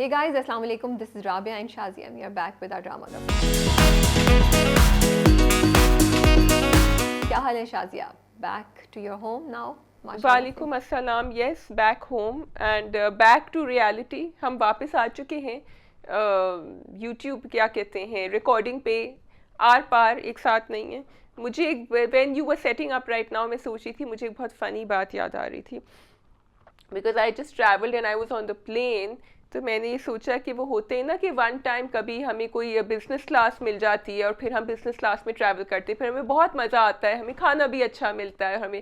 Hey guys, Assalamu alaikum. This is Rabia and Shazia and we are back with our drama club. क्या हाल है Shazia? Back to your home now? वालेकुम अस्सलाम. Yes, back home and back to reality. हम वापस आ चुके हैं YouTube क्या कहते हैं रिकॉर्डिंग पे. आर पार एक साथ नहीं है. मुझे when you were setting up right now मैं सोच रही थी, मुझे एक बहुत फ़नी बात याद आ रही थी. Because I just travelled and I was on the plane. तो मैंने ये सोचा कि वो होते हैं ना कि वन टाइम कभी हमें कोई बिज़नेस क्लास मिल जाती है और फिर हम बिज़नेस क्लास में ट्रैवल करते हैं, फिर हमें बहुत मज़ा आता है, हमें खाना भी अच्छा मिलता है, हमें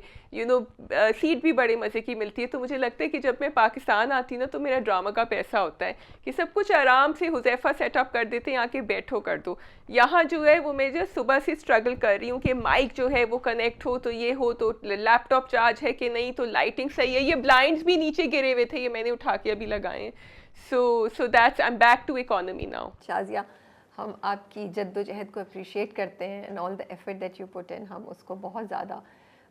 सीट भी बड़े मज़े की मिलती है. तो मुझे लगता है कि जब मैं पाकिस्तान आती ना तो मेरा ड्रामा का पैसा होता है कि सब कुछ आराम से हुज़ैफ़ा सेटअप कर देते हैं, यहाँ के बैठो कर दो. यहाँ जो है वो मैं जो सुबह से स्ट्रगल कर रही हूँ कि माइक जो है वो कनेक्ट हो तो ये हो, तो लैपटॉप चार्ज है कि नहीं, तो लाइटिंग सही है. ये ब्लाइंड्स भी नीचे गिरे हुए थे, ये मैंने उठा के अभी लगाए हैं. So that's I'm back to economy now. Shazia, हम आपकी जद्दोजहद को अप्रिशिएट करते हैं and all the effort that you put in. हम उसको बहुत ज़्यादा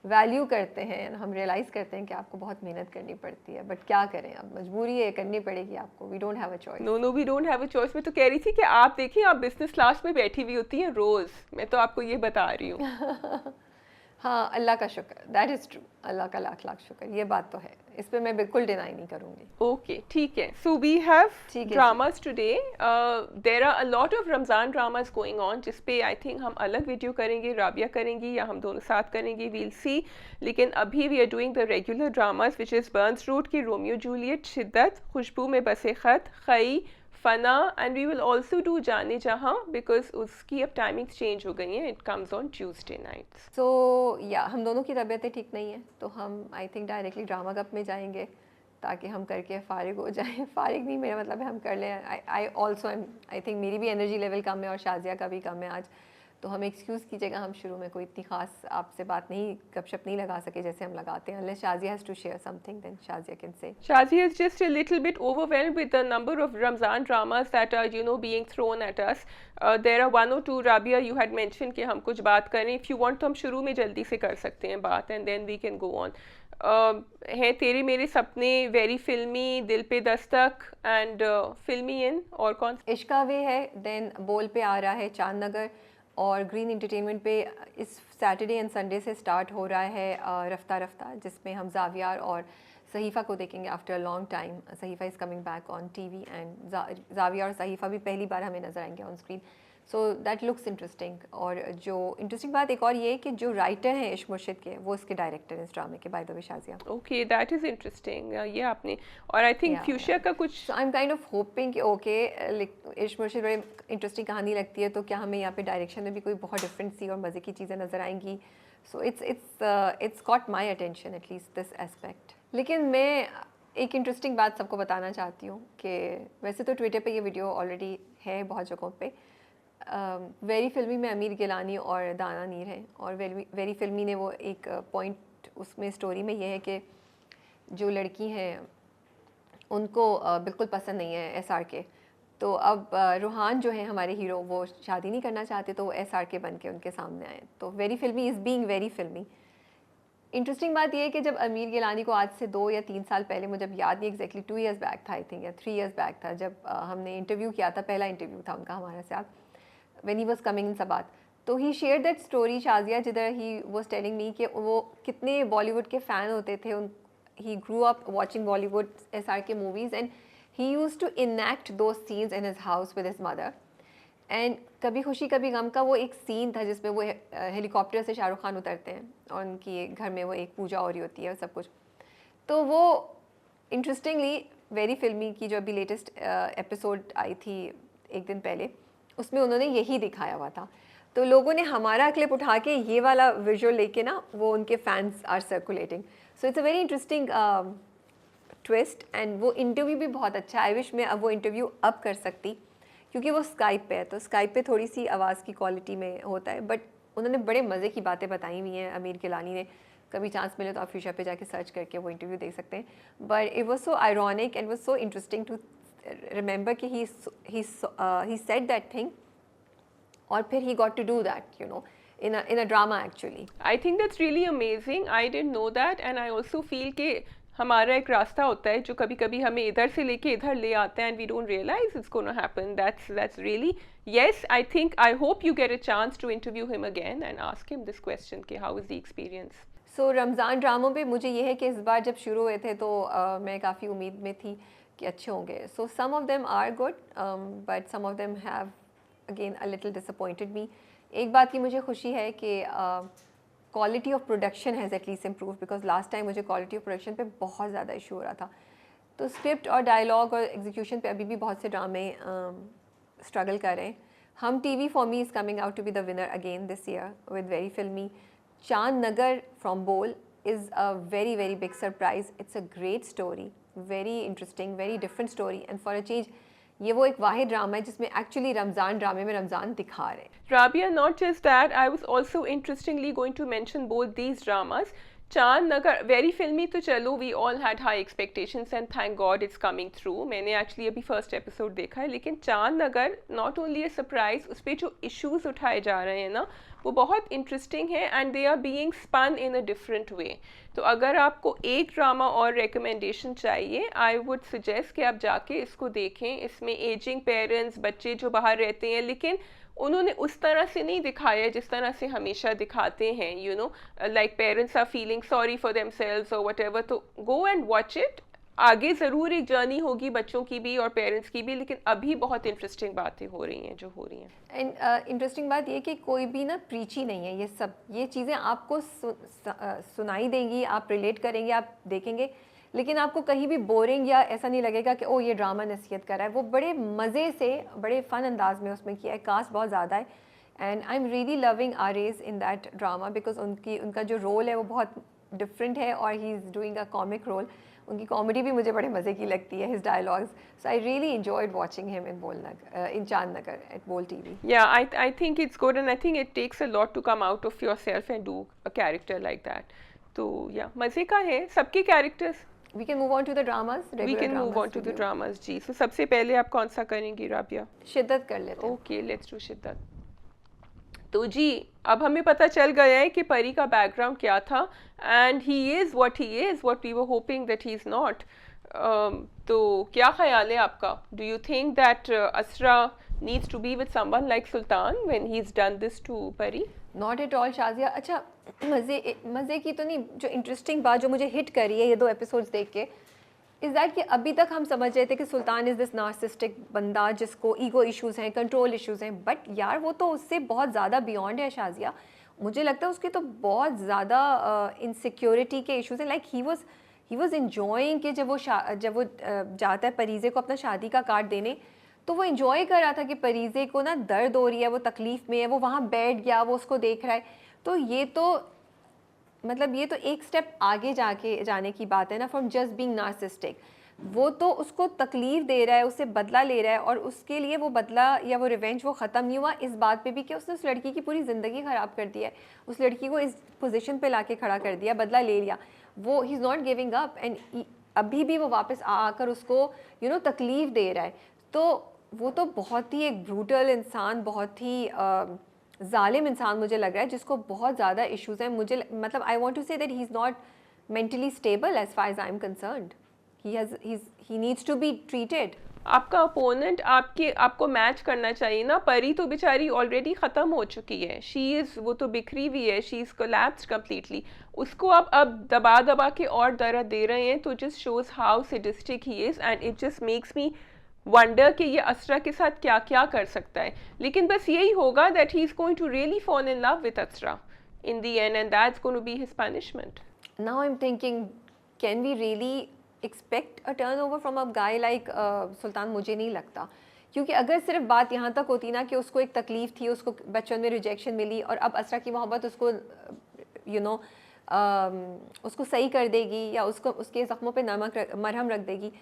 वैल्यू करते हैं एंड हम रियलाइज़ करते हैं कि आपको बहुत मेहनत करनी पड़ती है. बट क्या करें, अब मजबूरी है, करनी पड़ेगी आपको. We don't have a choice. No we don't have a choice. मैं तो कह रही थी कि आप देखिए, आप बिजनेस क्लास में बैठी हुई होती हैं रोज़. मैं तो आपको ये बता रही हूँ. हाँ, अल्लाह का शुक्र. That is true. अल्लाह का लाख लाख शुक्र. ये बात तो है, इस पे मैं बिल्कुल डिनाई नहीं करूँगी. ओके, ठीक है. So we have dramas today. There are a lot of Ramzan dramas going on, जिस पे आई थिंक हम अलग वीडियो करेंगे, राबिया करेंगी या हम दोनों साथ करेंगे, वील सी. लेकिन अभी we are doing the regular dramas which is Burns Road की Romeo Juliet, Shiddat, Khushboo Mein Basay Khat, Khaie, Fanaa, and we will also do Jaan-e Jahan, because उसकी अब टाइमिंग्स चेंज हो गई हैं. It comes on Tuesday nights. So या हम दोनों की तबीयतें ठीक नहीं है तो हम I think directly drama cup में जाएंगे ताकि हम करके फारिग हो जाएं. फारिग नहीं, मेरा मतलब है हम कर लें. आई ऑल्सो आई थिंक मेरी भी एनर्जी लेवल कम है और शाजिया का भी कम है आज. तो हम एक्सक्यूज़ कीजिएगा, हम शुरू में कोई इतनी खास आपसे बात नहीं, गपशप नहीं लगा सके जैसे हम लगाते हैं. Unless Shazia has to share something, then Shazia can say. Shazia is just a little bit overwhelmed with the number of Ramzan dramas that are, being thrown at us. There are one or two, Rabia, you had mentioned कि हम कुछ बात करें. If you want तो हम शुरू में जल्दी से कर सकते हैं बात, and then we can go on. है तेरे मेरे सपने, वेरी फिल्मी, दिल पे दस्तक, एंड फिल्मी इन, और कौन? इश्का वे है, देन बोल पे आ रहा है चांद नगर, और ग्रीन एंटरटेनमेंट पे इस सैटरडे एंड संडे से स्टार्ट हो रहा है रफ्ता रफ्ता, जिसमें हम जावियार और सहीफ़ा को देखेंगे after a long time. Saheefa is coming back on TV and Zaviyar और सहीफ़ा भी पहली बार हमें नज़र आएंगे on screen. So that looks interesting. और जो इंटरेस्टिंग बात एक और ये कि जो राइटर हैं इश्क मुर्शिद के, वो इसके डायरेक्टर हैं इस ड्रामे के, by the way Shazia. Okay, that is interesting. ये आपने, और आई थिंक फ्यूचर का कुछ, I am kind of hopping कि ओके इश्क मुर्शिद बड़ी इंटरेस्टिंग कहानी लगती है, तो क्या हमें यहाँ पे डायरेक्शन में भी कोई बहुत डिफरेंट सी और मज़े की चीज़ें नज़र आएंगी. So it's got my attention at least this aspect. लेकिन मैं एक इंटरेस्टिंग बात सबको बताना चाहती हूँ कि वैसे तो ट्विटर पे ये वीडियो ऑलरेडी है बहुत जगहों पे. वेरी फिल्मी में अमीर गिलानी और दाना नीर हैं, और वेरी फिल्मी ने वो एक पॉइंट उसमें स्टोरी में ये है कि जो लड़की हैं उनको बिल्कुल पसंद नहीं है एसआर के. तो अब रूहान जो है हमारे हीरो, वो शादी नहीं करना चाहते, तो वो एसआर के बन के उनके सामने आए. तो वेरी फिल्मी इज़ बीइंग वेरी फिल्मी. इंटरेस्टिंग बात यह है कि जब अमीर गिलानी को आज से 2 या 3 साल पहले, मुझे याद नहीं एग्जैक्टली, 2 ईयर्स बैक था आई थिंक, या 3 ईयर्स बैक था, जब हमने इंटरव्यू किया था, पहला इंटरव्यू था उनका हमारे साथ, when he was coming in Sabaat. तो he share that story Shazia, जिधर ही वाज टेलिंग मी कि वो कितने बॉलीवुड के फ़ैन होते थे. He grew up watching Bollywood SRK movies and he used to enact those scenes in his house with his mother. And Kabhi Khushi कभी गम का वो एक सीन था जिसमें वो हेलीकॉप्टर से शाहरुख खान उतरते हैं और उनकी घर में वो एक पूजा हो रही होती है और सब कुछ. तो वो इंटरेस्टिंगली वेरी फिल्मी की जो अभी लेटेस्ट एपिसोड आई थी एक दिन पहले, उसमें उन्होंने यही दिखाया हुआ था. तो लोगों ने हमारा क्लिप उठा के ये वाला विजुअल लेके ना, वो उनके fans are circulating. So it's a very interesting twist. And वो इंटरव्यू भी बहुत अच्छा. आई विश मैं अब वो इंटरव्यू अब कर सकती, क्योंकि वो स्काइप पे है, तो स्काइप पे थोड़ी सी आवाज़ की क्वालिटी में होता है. बट उन्होंने बड़े मज़े की बातें बताई हुई हैं अमीर गिलानी ने. कभी चांस मिले तो आप फ्यूचर पे जाके सर्च करके वो इंटरव्यू देख सकते हैं. But it was so ironic and was so interesting to remember कि ही सेड दैट थिंग, और फिर he got to do that in a drama actually. I think that's really amazing. I didn't know that, and I also feel कि हमारा एक रास्ता होता है जो कभी कभी हमें इधर से लेके इधर ले आते हैं, and we don't realise it's gonna happen. That's really, yes, I hope you get a chance to interview him again and ask him this question कि how is the experience. सो रमज़ान ड्रामों पे मुझे ये है कि इस बार जब शुरू हुए थे तो मैं काफ़ी उम्मीद में थी कि अच्छे होंगे. So some of them are good but some of them have again a little disappointed me. एक बात की मुझे खुशी है कि quality of production has at least improve, because last time मुझे क्वालिटी ऑफ प्रोडक्शन पे बहुत ज़्यादा इशू हो रहा था. तो स्क्रिप्ट और डायलॉग और एग्जीक्यूशन पे अभी भी बहुत से ड्रामे स्ट्रगल कर रहे हैं. Hum TV for me is coming out to be the winner again this year with very filmi. Chand Nagar from Bol is a very very big surprise. It's a great story, very interesting, very different story, and for a change ये वो एक वाहिद drama है जिसमें actually Ramzan ड्रामे में रमज़ान दिखा रहे हैं. Rabia, not just that, I was also interestingly going to mention both these dramas. चांद नगर वेरी फिल्मी तो चलो, we all had high expectations and thank god it's coming through. मैंने एक्चुअली अभी फर्स्ट एपिसोड देखा है, लेकिन Chand Nagar not only a surprise, उस पर जो इश्यूज उठाए जा रहे हैं ना वो बहुत इंटरेस्टिंग है, and they are being spun in a different way. तो अगर आपको एक ड्रामा और रिकमेंडेशन चाहिए, आई वुड सजेस्ट कि आप जाके इसको देखें. इसमें एजिंग पेरेंट्स, बच्चे जो बाहर रहते हैं, लेकिन उन्होंने उस तरह से नहीं दिखाया जिस तरह से हमेशा दिखाते हैं, you know, like parents are feeling sorry for themselves और व्हाटएवर. तो गो एंड वॉच इट. आगे ज़रूर एक जर्नी होगी बच्चों की भी और पेरेंट्स की भी, लेकिन अभी बहुत इंटरेस्टिंग बातें हो रही हैं जो हो रही हैं. एंड इंटरेस्टिंग बात ये कि कोई भी ना प्रीची नहीं है. ये चीज़ें आपको सुनाई देंगी, आप रिलेट करेंगे, आप देखेंगे, लेकिन आपको कहीं भी बोरिंग या ऐसा नहीं लगेगा कि ओ ये ड्रामा नसीहत कर रहा है. वो बड़े मज़े से, बड़े फ़न अंदाज में उसमें किया है. कास्ट बहुत ज़्यादा है, and I am really loving Arez in that drama, because उनका जो रोल है वो बहुत डिफरेंट है और he is doing a comic role. उनकी कॉमेडी भी मुझे बड़े मज़े की लगती है, his dialogues. So I really enjoyed watching him in चांद नगर at Bol TV. Yeah, I think it's good, and I think it takes a lot to come out of yourself and do a character like that. तो yeah, मज़े का है सबके characters. We can move on to the dramas. We can move on to the dramas ji. So सबसे पहले आप कौन सा करेंगी राबिया? शिद्दत कर लेते हैं. Okay, let's do शिद्दत. तो जी अब हमें पता चल गया है कि परी का बैकग्राउंड क्या था, and he is what we were hoping that he is not. तो क्या ख्याल है आपका? Do you think that Asra needs to be with someone like Sultan when he's done this to Pari? Not at all, Shazia. अच्छा, मज़े की तो नहीं, जो इंटरेस्टिंग बात जो मुझे हिट करी है ये 2 एपिसोड्स देख के, इज़ दैट कि अभी तक हम समझ रहे थे कि सुल्तान इज़ दिस नार्सिस्टिक बंदा जिसको ईगो इश्यूज़ हैं, कंट्रोल इश्यूज़ हैं, बट यार वो तो उससे बहुत ज़्यादा बियॉन्ड है शाजिया. मुझे लगता है उसके तो बहुत ज़्यादा इनसिक्योरिटी के इश्यूज़ हैं. लाइक ही वॉज इन्जॉइंग कि जब वो जाता है परीज़े को अपना शादी का कार्ड देने, तो वो इन्जॉय कर रहा था कि परीज़े को ना दर्द हो रही है, वो तकलीफ़ में है, वो वहाँ बैठ गया, वो उसको देख रहा है. तो ये तो एक स्टेप आगे जाने की बात है ना, फ्रॉम जस्ट बीइंग नार्सिस्टिक. वो तो उसको तकलीफ़ दे रहा है, उससे बदला ले रहा है, और उसके लिए वो बदला या वो रिवेंज वो ख़त्म नहीं हुआ इस बात पे भी कि उसने उस लड़की की पूरी ज़िंदगी ख़राब कर दिया है. उस लड़की को इस पोजीशन पे लाके खड़ा कर दिया, बदला ले लिया. वो ही is not giving up, and अभी भी वो वापस आकर उसको तकलीफ़ दे रहा है. तो वो तो बहुत ही एक ब्रूटल इंसान, बहुत ही जालिम इंसान मुझे लग रहा है, जिसको बहुत ज़्यादा इश्यूज़ हैं. मुझे मतलब I want to say that he is not mentally stable as far as I am concerned. He needs to be treated. आपका अपोनेंट आपको मैच करना चाहिए ना. परी तो बेचारी ऑलरेडी ख़त्म हो चुकी है, वो तो बिखरी हुई है, शी इज़ कोलैप्स्ड कम्प्लीटली. उसको आप अब दबा के और दर्द दे रहे हैं, तो just shows how sadistic he is, and it just makes me wonder कि ये असरा के साथ क्या क्या कर सकता है. लेकिन बस यही होगा that he is going to really fall in love with Asra in the end, and that's going to be his punishment. Now I am thinking, can we really expect a turn over from a guy like Sultan? मुझे नहीं लगता, क्योंकि अगर सिर्फ बात यहाँ तक होती ना कि उसको एक तकलीफ़ थी, उसको बचपन में रिजेक्शन मिली, और अब असरा की मोहब्बत उसको उसको सही कर देगी या उसके ज़ख्मों पे मरहम रख देगी,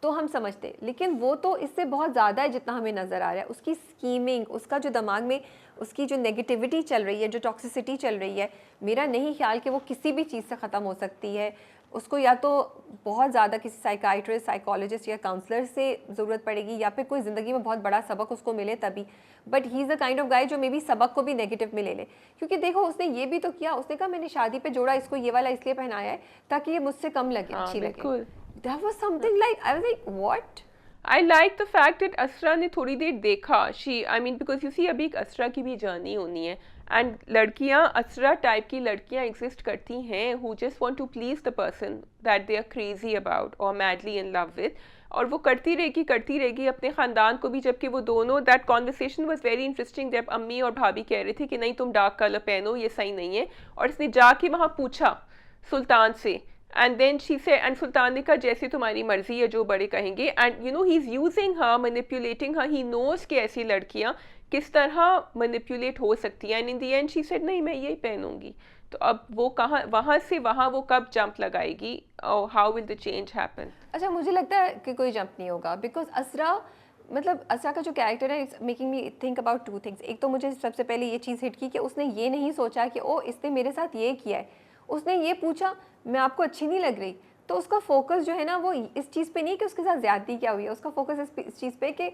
तो हम समझते. लेकिन वो तो इससे बहुत ज़्यादा है जितना हमें नज़र आ रहा है. उसकी स्कीमिंग, उसका जो दिमाग में उसकी जो नेगेटिविटी चल रही है, जो टॉक्सिसिटी चल रही है, मेरा नहीं ख्याल कि वो किसी भी चीज़ से ख़त्म हो सकती है. उसको या तो बहुत ज़्यादा किसी साइकाइट्रिस्ट, साइकोलॉजिस्ट या काउंसलर से ज़रूरत पड़ेगी, या फिर कोई ज़िंदगी में बहुत बड़ा सबक उसको मिले तभी। But he is the kind of guy जो मे बी सबक को भी नेगेटिव में ले ले, क्योंकि देखो उसने ये भी तो किया, उसने कहा मैंने शादी पे जोड़ा इसको ये वाला इसलिए पहनाया है ताकि ये मुझसे कम लगे, हाँ अच्छी लगे। बिल्कुल। That was something like I was like what. I like the fact that Asra ने थोड़ी देर देखा, she I mean because you see अभी एक असरा की भी जर्नी होनी है, एंड लड़कियां असरा टाइप की लड़कियां एग्जिस्ट करती हैं who just want to please the person that they are crazy about और मैडली इन लव विद, और वो करती रहेगी अपने ख़ानदान को भी, जबकि वो दोनों, that conversation was very interesting जब अम्मी और भाभी कह रहे थे कि नहीं तुम डार्क कलर पहनो ये सही नहीं है, और इसने जाके वहाँ पूछा सुल्तान से, and then she said, and Sultan ने कहा जैसे तुम्हारी मर्जी है जो बड़े कहेंगे, and you know he is using her, manipulating her, he knows कि ऐसी लड़कियाँ किस तरह मैनिपुलेट हो सकती हैं, and in the end she said नहीं मैं यही पहनूंगी। तो अब वो कहाँ, वहाँ से वहाँ वो कब जंप लगाएगी, और how will the change happen? अच्छा मुझे लगता है कि कोई जंप नहीं होगा, बिकॉज असरा, मतलब असरा का जो कैरेक्टर है it's making me think about two things. एक तो मुझे सबसे पहले ये चीज़ हिट की कि उसने ये नहीं सोचा कि ओ इसने मेरे साथ ये किया है, उसने ये पूछा मैं आपको अच्छी नहीं लग रही, तो उसका फोकस जो है ना वो इस चीज़ पे नहीं कि उसके साथ ज़्यादती क्या हुई है, उसका फोकस इस चीज़ पे कि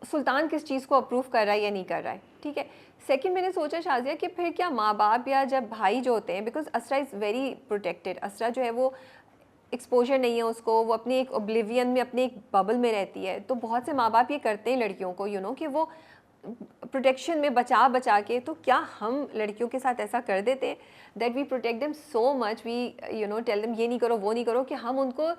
सुल्तान किस चीज़ को अप्रूव कर रहा है या नहीं कर रहा है, ठीक है। सेकंड मैंने सोचा शाजिया कि फिर क्या माँ बाप या जब भाई जो होते हैं, because Asra is very protected, Asra जो है वो एक्सपोजर नहीं है उसको, वो अपनी एक ओब्लिवियन में, अपने एक बबल में रहती है। तो बहुत से माँ बाप ये करते हैं लड़कियों को, यू नो कि वो प्रोटेक्शन में बचा बचा के, तो क्या हम लड़कियों के साथ ऐसा कर देते हैं that we protect them so much, we you know tell them ये नहीं करो वो नहीं करो, कि हम उनको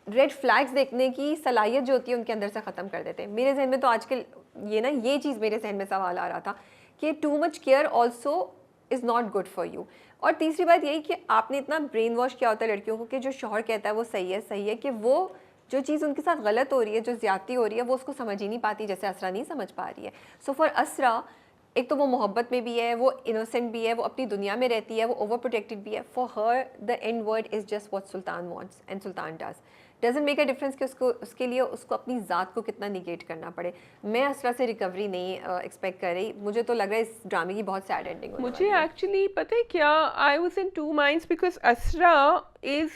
रेड फ्लैग्स देखने की सलाहियत जो होती है उनके अंदर से ख़त्म कर देते हैं। मेरे जहन में तो आजकल ये चीज़ मेरे जहन में सवाल आ रहा था कि too much care also is not good for you. और तीसरी बात यही कि आपने इतना ब्रेन वॉश किया होता है लड़कियों को कि जो शौहर कहता है वो सही है, कि वो जो चीज़ उनके साथ गलत हो रही है, जो ज़्यादती हो रही है, वो उसको समझ ही नहीं पाती, जैसे असरा नहीं समझ पा रही है। सो फॉर असरा, एक तो वो मोहब्बत में भी है, वो इनोसेंट भी है, वो अपनी दुनिया में रहती है, वो ओवर प्रोटेक्टेड भी है। For her the end word is just what Sultan wants and sultan doesn't make a difference कि उसके लिए उसको अपनी ज़ात को कितना निगेट करना पड़े। मैं असरा से रिकवरी नहीं एक्सपेक्ट कर रही, मुझे तो लग रहा है इस ड्रामे की बहुत सैड एंडिंग होने मुझे वाली है। एक्चुअली पता है क्या, I was in two minds because Asra is,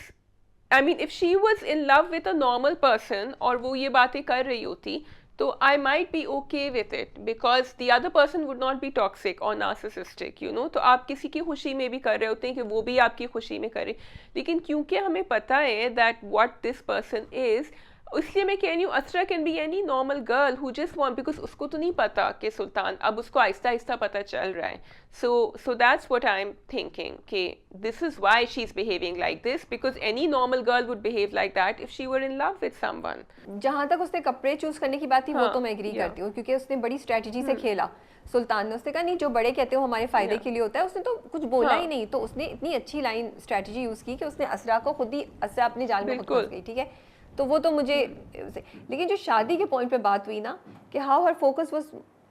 I mean if she was in love with a normal person और वो ये बातें कर रही होती, तो I might be okay with it because the other person would not be toxic और narcissistic, you know. तो आप किसी की खुशी में भी कर रहे होते हैं कि वो भी आपकी खुशी में करे, लेकिन क्योंकि हमें पता है that what this person is, इसलिए मैं कह रही हूँ Asra can be any normal girl who just want, because उसको तो नहीं पता कि सुल्तान, अब उसको आहिस्ता आहिस्ता पता चल रहा है। So that's what I am thinking कि this is why she is behaving like this, because any normal girl would behave like that if she were in love with someone. जहाँ तक उसने कपड़े चूज करने की बात थी, वो हाँ, तो मैं एग्री yeah. करती हूँ, क्योंकि उसने बड़ी स्ट्रेटजी से खेला। सुल्तान ने, उसने कहा नहीं जो बड़े कहते हो हमारे फायदे Yeah. के लिए होता है, उसने तो कुछ बोला हाँ. ही नहीं, तो उसने इतनी अच्छी लाइन स्ट्रेटजी यूज की कि उसने असरा को खुद ही, असरा अपने जाल में खुद बिल्कुल. फंस गई, ठीक है। तो वो तो मुझे लेकिन जो शादी के पॉइंट पे बात हुई ना कि हाउ हर फोकस वाज,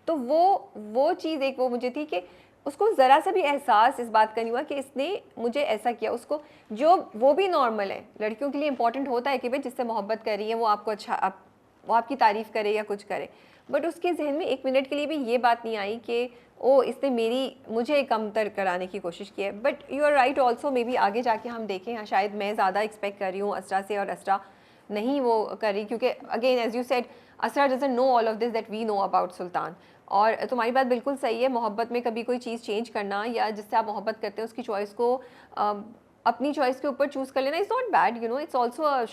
तो वो चीज़ एक वो मुझे थी कि उसको ज़रा सा भी एहसास इस बात का नहीं हुआ कि इसने मुझे ऐसा किया। उसको जो वो भी नॉर्मल है, लड़कियों के लिए इंपॉर्टेंट होता है कि भाई जिससे मोहब्बत कर रही है वो आपको अच्छा, वो आपकी तारीफ़ करे या कुछ करे, बट उसके जहन में एक मिनट के लिए भी ये बात नहीं आई कि ओ इसने मुझे कमतर कराने की कोशिश की है। But you are right also, maybe आगे जाके हम देखें, हाँ शायद मैं ज़्यादा एक्सपेक्ट कर रही हूँ असरा से और असरा नहीं वो कर रही, क्योंकि again as you said Asra doesn't know all of this that we know about Sultan. और तुम्हारी बात बिल्कुल सही है, मोहब्बत में कभी कोई चीज़ चेंज करना या जिससे आप मोहब्बत करते हैं उसकी चॉइस को अपनी चॉइस के ऊपर चूज़ कर लेना is not bad, you know, it's also a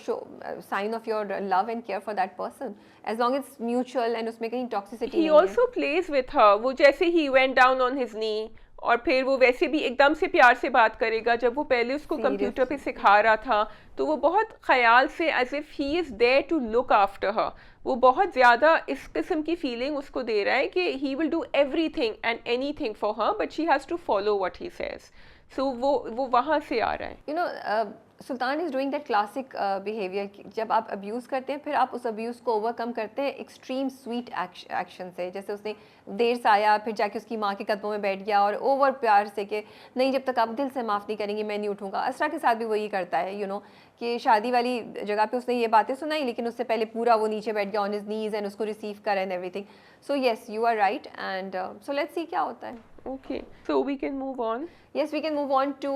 sign of your love and care for that person, as long it's mutual and उसमें कहीं टॉक्सिसिटी He नहीं है। also plays with her, वो जैसे he went down on his knee, और फिर वो वैसे भी एकदम से प्यार से बात करेगा, जब वो पहले उसको कंप्यूटर पे सिखा रहा था तो वो बहुत ख्याल से, as if he is there to look after her, वो बहुत ज़्यादा इस किस्म की फीलिंग उसको दे रहा है कि he will do everything and anything for her, but she has to follow what he says. So वो वहाँ से आ रहा है। You know Sultan is doing that classic behaviour, जब आप अब्यूज़ करते हैं फिर आप उस अब्यूज़ को ओवरकम करते हैं एक्सट्रीम स्वीट एक्शन से। जैसे उसने देर से आया, फिर जाके उसकी माँ के कदमों में बैठ गया और ओवर प्यार से कि नहीं जब तक आप दिल से माफ़ नहीं करेंगे मैं नहीं उठूँगा। असरा के साथ भी वही करता है, यू नो, कि शादी वाली जगह पे उसने ये बातें सुनाई, लेकिन उससे पहले पूरा वो नीचे बैठ गया ऑन हिज नीज एंड उसको रिसीव करा and everything. So yes you are right and so let's see क्या होता है। Okay, so we can move on. Yes, we can move on to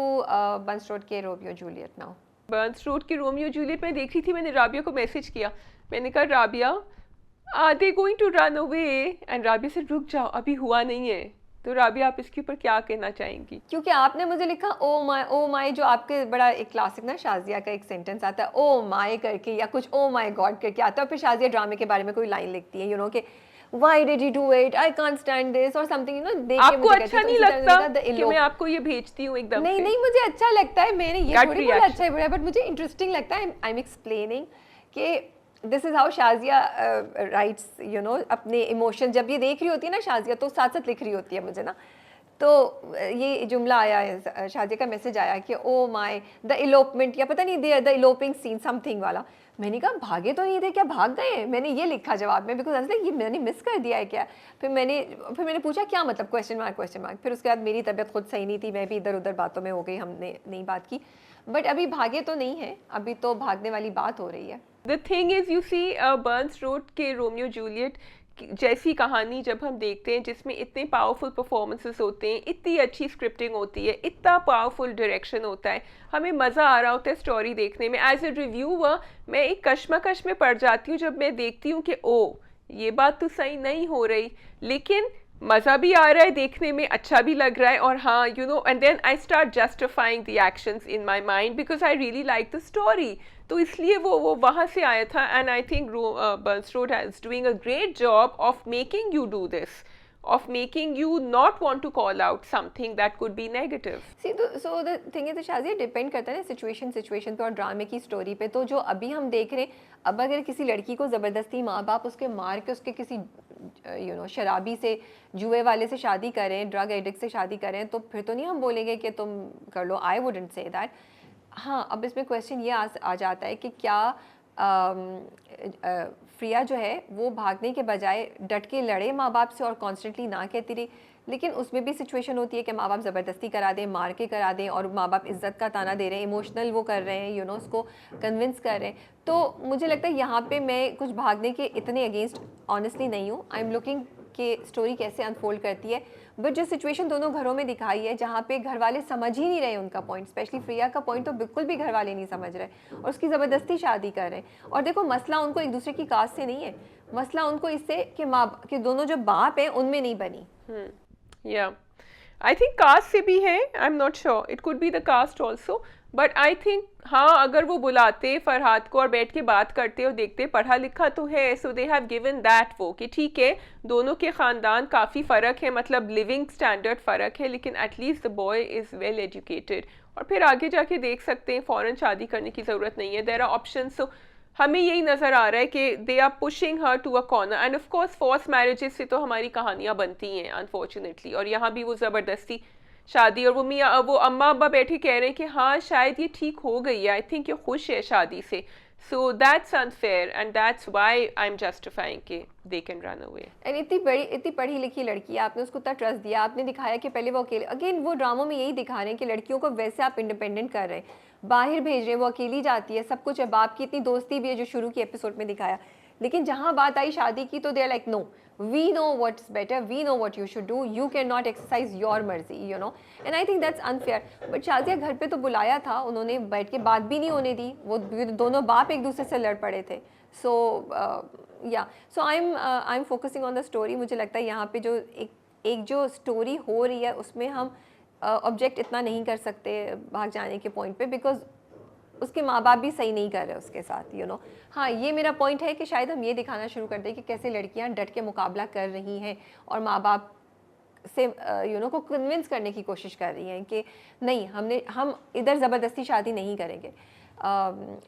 Bunch Road के Romeo Juliet now. Burns Road की Romeo Juliet में देख रही थी, मैंने राबिया को मैसेज किया, मैंने कहा Rabia are they going to run away, and Rabia से रुक जाओ अभी हुआ नहीं है। तो राबिया आप इसके ऊपर क्या कहना चाहेंगी? क्योंकि आपने मुझे लिखा ओ माय, जो आपके बड़ा एक क्लासिक ना शाजिया का एक सेंटेंस आता है ओ माय करके या कुछ ओ माय गॉड करके आता है, और फिर शाजिया ड्रामे के बारे में कोई लाइन लिखती है, यू नो कि why did you do it, I can't stand this और समथिंग, यू नो। देख के आपको मुझे अच्छा कहती नहीं है, तो इसी तरह लगता मैंने कहा, कि मैं आपको ये भेजती हूँ एकदम नहीं से? नहीं मुझे अच्छा लगता है, मैंने ये Gut थोड़ी बोला reaction. अच्छा है बुरा है, बट मुझे इंटरेस्टिंग लगता है। आई एम एक्सप्लेनिंग कि this is how Shazia rights, you know, अपने इमोशन जब ये देख रही होती है ना शाजिया, तो साथ साथ लिख रही होती है मुझे ना। तो ये जुमला आया है, शाजिया का मैसेज आया कि ओ माय द इलोपमेंट, या पता नहीं द इलोपिंग सीन समथिंग वाला। मैंने कहा भागे तो नहीं थे क्या, भाग गए हैं? मैंने ये लिखा जवाब में, बिकॉज ये मैंने मिस कर दिया है क्या। फिर मैंने पूछा क्या मतलब, क्वेश्चन मार्क। फिर उसके बाद मेरी तबीयत खुद सही नहीं थी, मैं भी इधर उधर बातों में हो गई, हमने नहीं बात की। बट अभी भागे तो नहीं है, अभी तो भागने वाली बात हो रही है। The thing is you see Burns Road के रोमियो जूलियट जैसी कहानी जब हम देखते हैं जिसमें इतने पावरफुल परफॉर्मेंसेस होते हैं, इतनी अच्छी स्क्रिप्टिंग होती है, इतना पावरफुल डायरेक्शन होता है, हमें मज़ा आ रहा होता है स्टोरी देखने में। एज ए रिव्यूअर मैं एक कश्मकश में पड़ जाती हूँ जब मैं देखती हूँ कि ओ ये बात तो सही नहीं हो रही, लेकिन मज़ा भी आ रहा है देखने में, अच्छा भी लग रहा है, और हाँ you know, and then I start justifying the actions in my mind because I really like the story. तो इसलिए वो वहाँ से आया था, and I think Burns Road is doing a great job of making you do this, of making you not want to call out something that could be negative. See, so the thing is, Shazia depend करता है ना situation पे और ड्रामे की story पे। तो जो अभी हम देख रहे हैं, अब अगर किसी लड़की को ज़बरदस्ती माँ बाप उसके मार के उसके किसी यू नो शराबी से, जुए वाले से शादी करें, ड्रग एडिक्ट से शादी करें, तो फिर तो नहीं हम बोलेंगे कि तुम कर लो। I wouldn't say that. हाँ, अब इसमें क्वेश्चन ये आ जाता है कि क्या फ्रिया जो है वो भागने के बजाय डट के लड़े माँ बाप से और कॉन्स्टेंटली ना कहती रही। लेकिन उसमें भी सिचुएशन होती है कि माँ बाप ज़बरदस्ती करा दें, मार के करा दें, और माँ बाप इज़्ज़त का ताना दे रहे हैं, इमोशनल वो कर रहे हैं, यू नो, उसको कन्विंस कर रहे हैं। तो मुझे लगता है यहाँ पे मैं कुछ भागने के इतने अगेंस्ट ऑनेस्टली नहीं हूँ। आई एम लुकिंग कि स्टोरी कैसे अनफोल्ड करती है। बट जो सिचुएशन दोनों घरों में दिखाई है, जहाँ पे घर वाले समझ ही नहीं रहे उनका पॉइंट, स्पेशली फ्रिया का पॉइंट तो बिल्कुल भी घर वाले नहीं समझ रहे और उसकी ज़बरदस्ती शादी कर रहे हैं। और देखो, मसला उनको एक दूसरे की कास्ट से नहीं है, मसला उनको इससे कि दोनों जो बाप हैं उनमें नहीं बनी। Yeah, I think कास्ट से भी है, I am not sure, it could be the cast also, but I think हाँ, अगर वो बुलाते फरहाद को और बैठ के बात करते और देखते पढ़ा लिखा तो है, सो दे हैव गिवन दैट वो कि ठीक है दोनों के ख़ानदान काफ़ी फ़र्क है, मतलब लिविंग स्टैंडर्ड फ़र्क है, लेकिन at least the boy is well educated, और फिर आगे जाके देख सकते हैं, फ़ौरन शादी करने की ज़रूरत नहीं है, देयर आर ऑप्शंस। सो हमें यही नज़र आ रहा है कि they are pushing her to a corner, and of course force marriages से तो हमारी कहानियाँ बनती हैं अनफॉर्चुनेटली, और यहाँ भी वो ज़बरदस्ती शादी, और वो अम्मा अब्बा बैठे कह रहे हैं कि हाँ शायद ये ठीक हो गई है, आई थिंक ये खुश है शादी से, so that's unfair and that's why I am justifying कि they can run away. And इतनी पढ़ी लिखी लड़की है, आपने उसको इतना ट्रस्ट दिया, आपने दिखाया कि पहले वो अकेले, अगेन वो ड्रामों में यही दिखा रहे हैं कि लड़कियों को वैसे आप इंडिपेंडेंट कर रहे हैं, बाहर भेज रहे हैं, वो अकेली जाती है, सब कुछ है, बाप की इतनी दोस्ती भी है जो शुरू की एपिसोड में दिखाया, लेकिन जहाँ बात आई शादी की तो they are like no, we know what's better, we know what you should do, you can not exercise your मर्जी, you know, and I think that's unfair. But Shazia घर पे तो बुलाया था, उन्होंने बैठ के बात भी नहीं होने दी, वो दोनों बाप एक दूसरे से लड़ पड़े थे। So yeah so I am focusing on the story. मुझे लगता है यहाँ पे जो एक जो स्टोरी हो रही है उसमें हम ऑब्जेक्ट इतना नहीं कर सकते भाग जाने के पॉइंट पे, बिकॉज उसके माँ बाप भी सही नहीं कर रहे उसके साथ, यू नो। हाँ, ये मेरा पॉइंट है कि शायद हम ये दिखाना शुरू कर दें कि कैसे लड़कियाँ डट के मुकाबला कर रही हैं और माँ बाप से यू नो को कन्विंस करने की कोशिश कर रही हैं कि नहीं, हम इधर ज़बरदस्ती शादी नहीं करेंगे।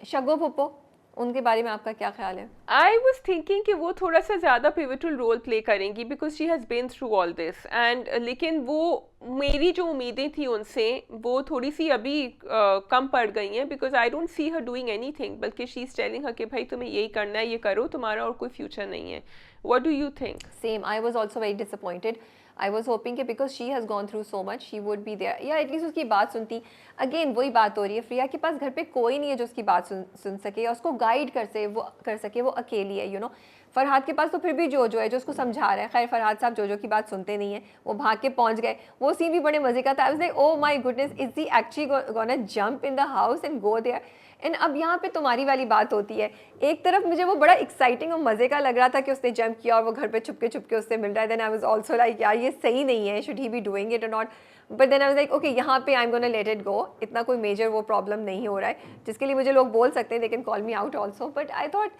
शगो पुप्पो, उनके बारे में आपका क्या ख्याल है? आई वॉज थिंकिंग कि वो थोड़ा सा ज़्यादा पिवटल रोल प्ले करेंगी because she has been through all this, and लेकिन वो मेरी जो उम्मीदें थी उनसे वो थोड़ी सी अभी कम पड़ गई हैं, because I don't see her doing any thing, बल्कि शी इज़ टेलिंग हर कि भाई तुम्हें यही करना है, ये करो, तुम्हारा और कोई फ्यूचर नहीं है। What do you think? Same, I was also very disappointed. I was hoping कि because she has gone through so much she would be there, या एटलीस्ट उसकी बात सुनती। अगेन वही बात हो रही है, फ्रिया के पास घर पे कोई नहीं है जो उसकी बात सुन सके और उसको गाइड कर सके, वो अकेली है, यू नो। फरहाद के पास तो फिर भी जोजो है जो उसको समझा रहा है। खैर फरहाद साहब जोजो की बात सुनते नहीं है, वो भाग के पहुंच गए। वो सीन भी बड़े मजे का था। I was like oh my goodness, is he actually gonna jump in the house and go there. And अब यहाँ पे तुम्हारी वाली बात होती है, एक तरफ मुझे वो बड़ा एक्साइटिंग और मज़े का लग रहा था कि उसने जंप किया और वो घर पे छुपके उससे मिल रहा है। Then I was also like यार ये सही नहीं है, should he be doing it or not. But then I was like okay यहाँ पे I am gonna let it go, इतना कोई मेजर वो प्रॉब्लम नहीं हो रहा है जिसके लिए मुझे लोग बोल सकते हैं, they can call me out also. But I thought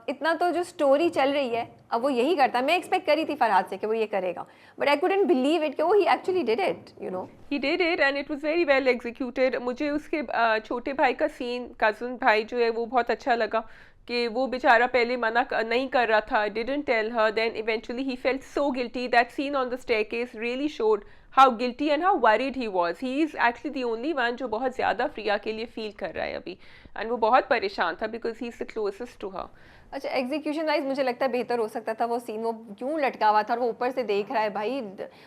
इतना तो जो स्टोरी चल रही है अब वो यही करता है। मैं एक्सपेक्ट करी थी फरहाद से कि वो ये करेगा, but I couldn't believe it कि वो he actually did it, you know. He did it and it was very well executed. मुझे उसके छोटे भाई का सीन, कज़न भाई जो है, वो बहुत अच्छा लगा कि वो बेचारा पहले नहीं कर रहा था, didn't tell her, then eventually he felt so guilty. That scene on the staircase really showed how guilty and how worried he was. He is actually the only one जो बहुत ज़्यादा प्रिया के लिए फील कर रहा है अभी, एंड वो बहुत परेशान था because he is the closest to her. अच्छा एग्जीक्यूशन वाइज मुझे लगता है बेहतर हो सकता था वो सीन, वो क्यों लटका हुआ था और वो ऊपर से देख रहा है भाई,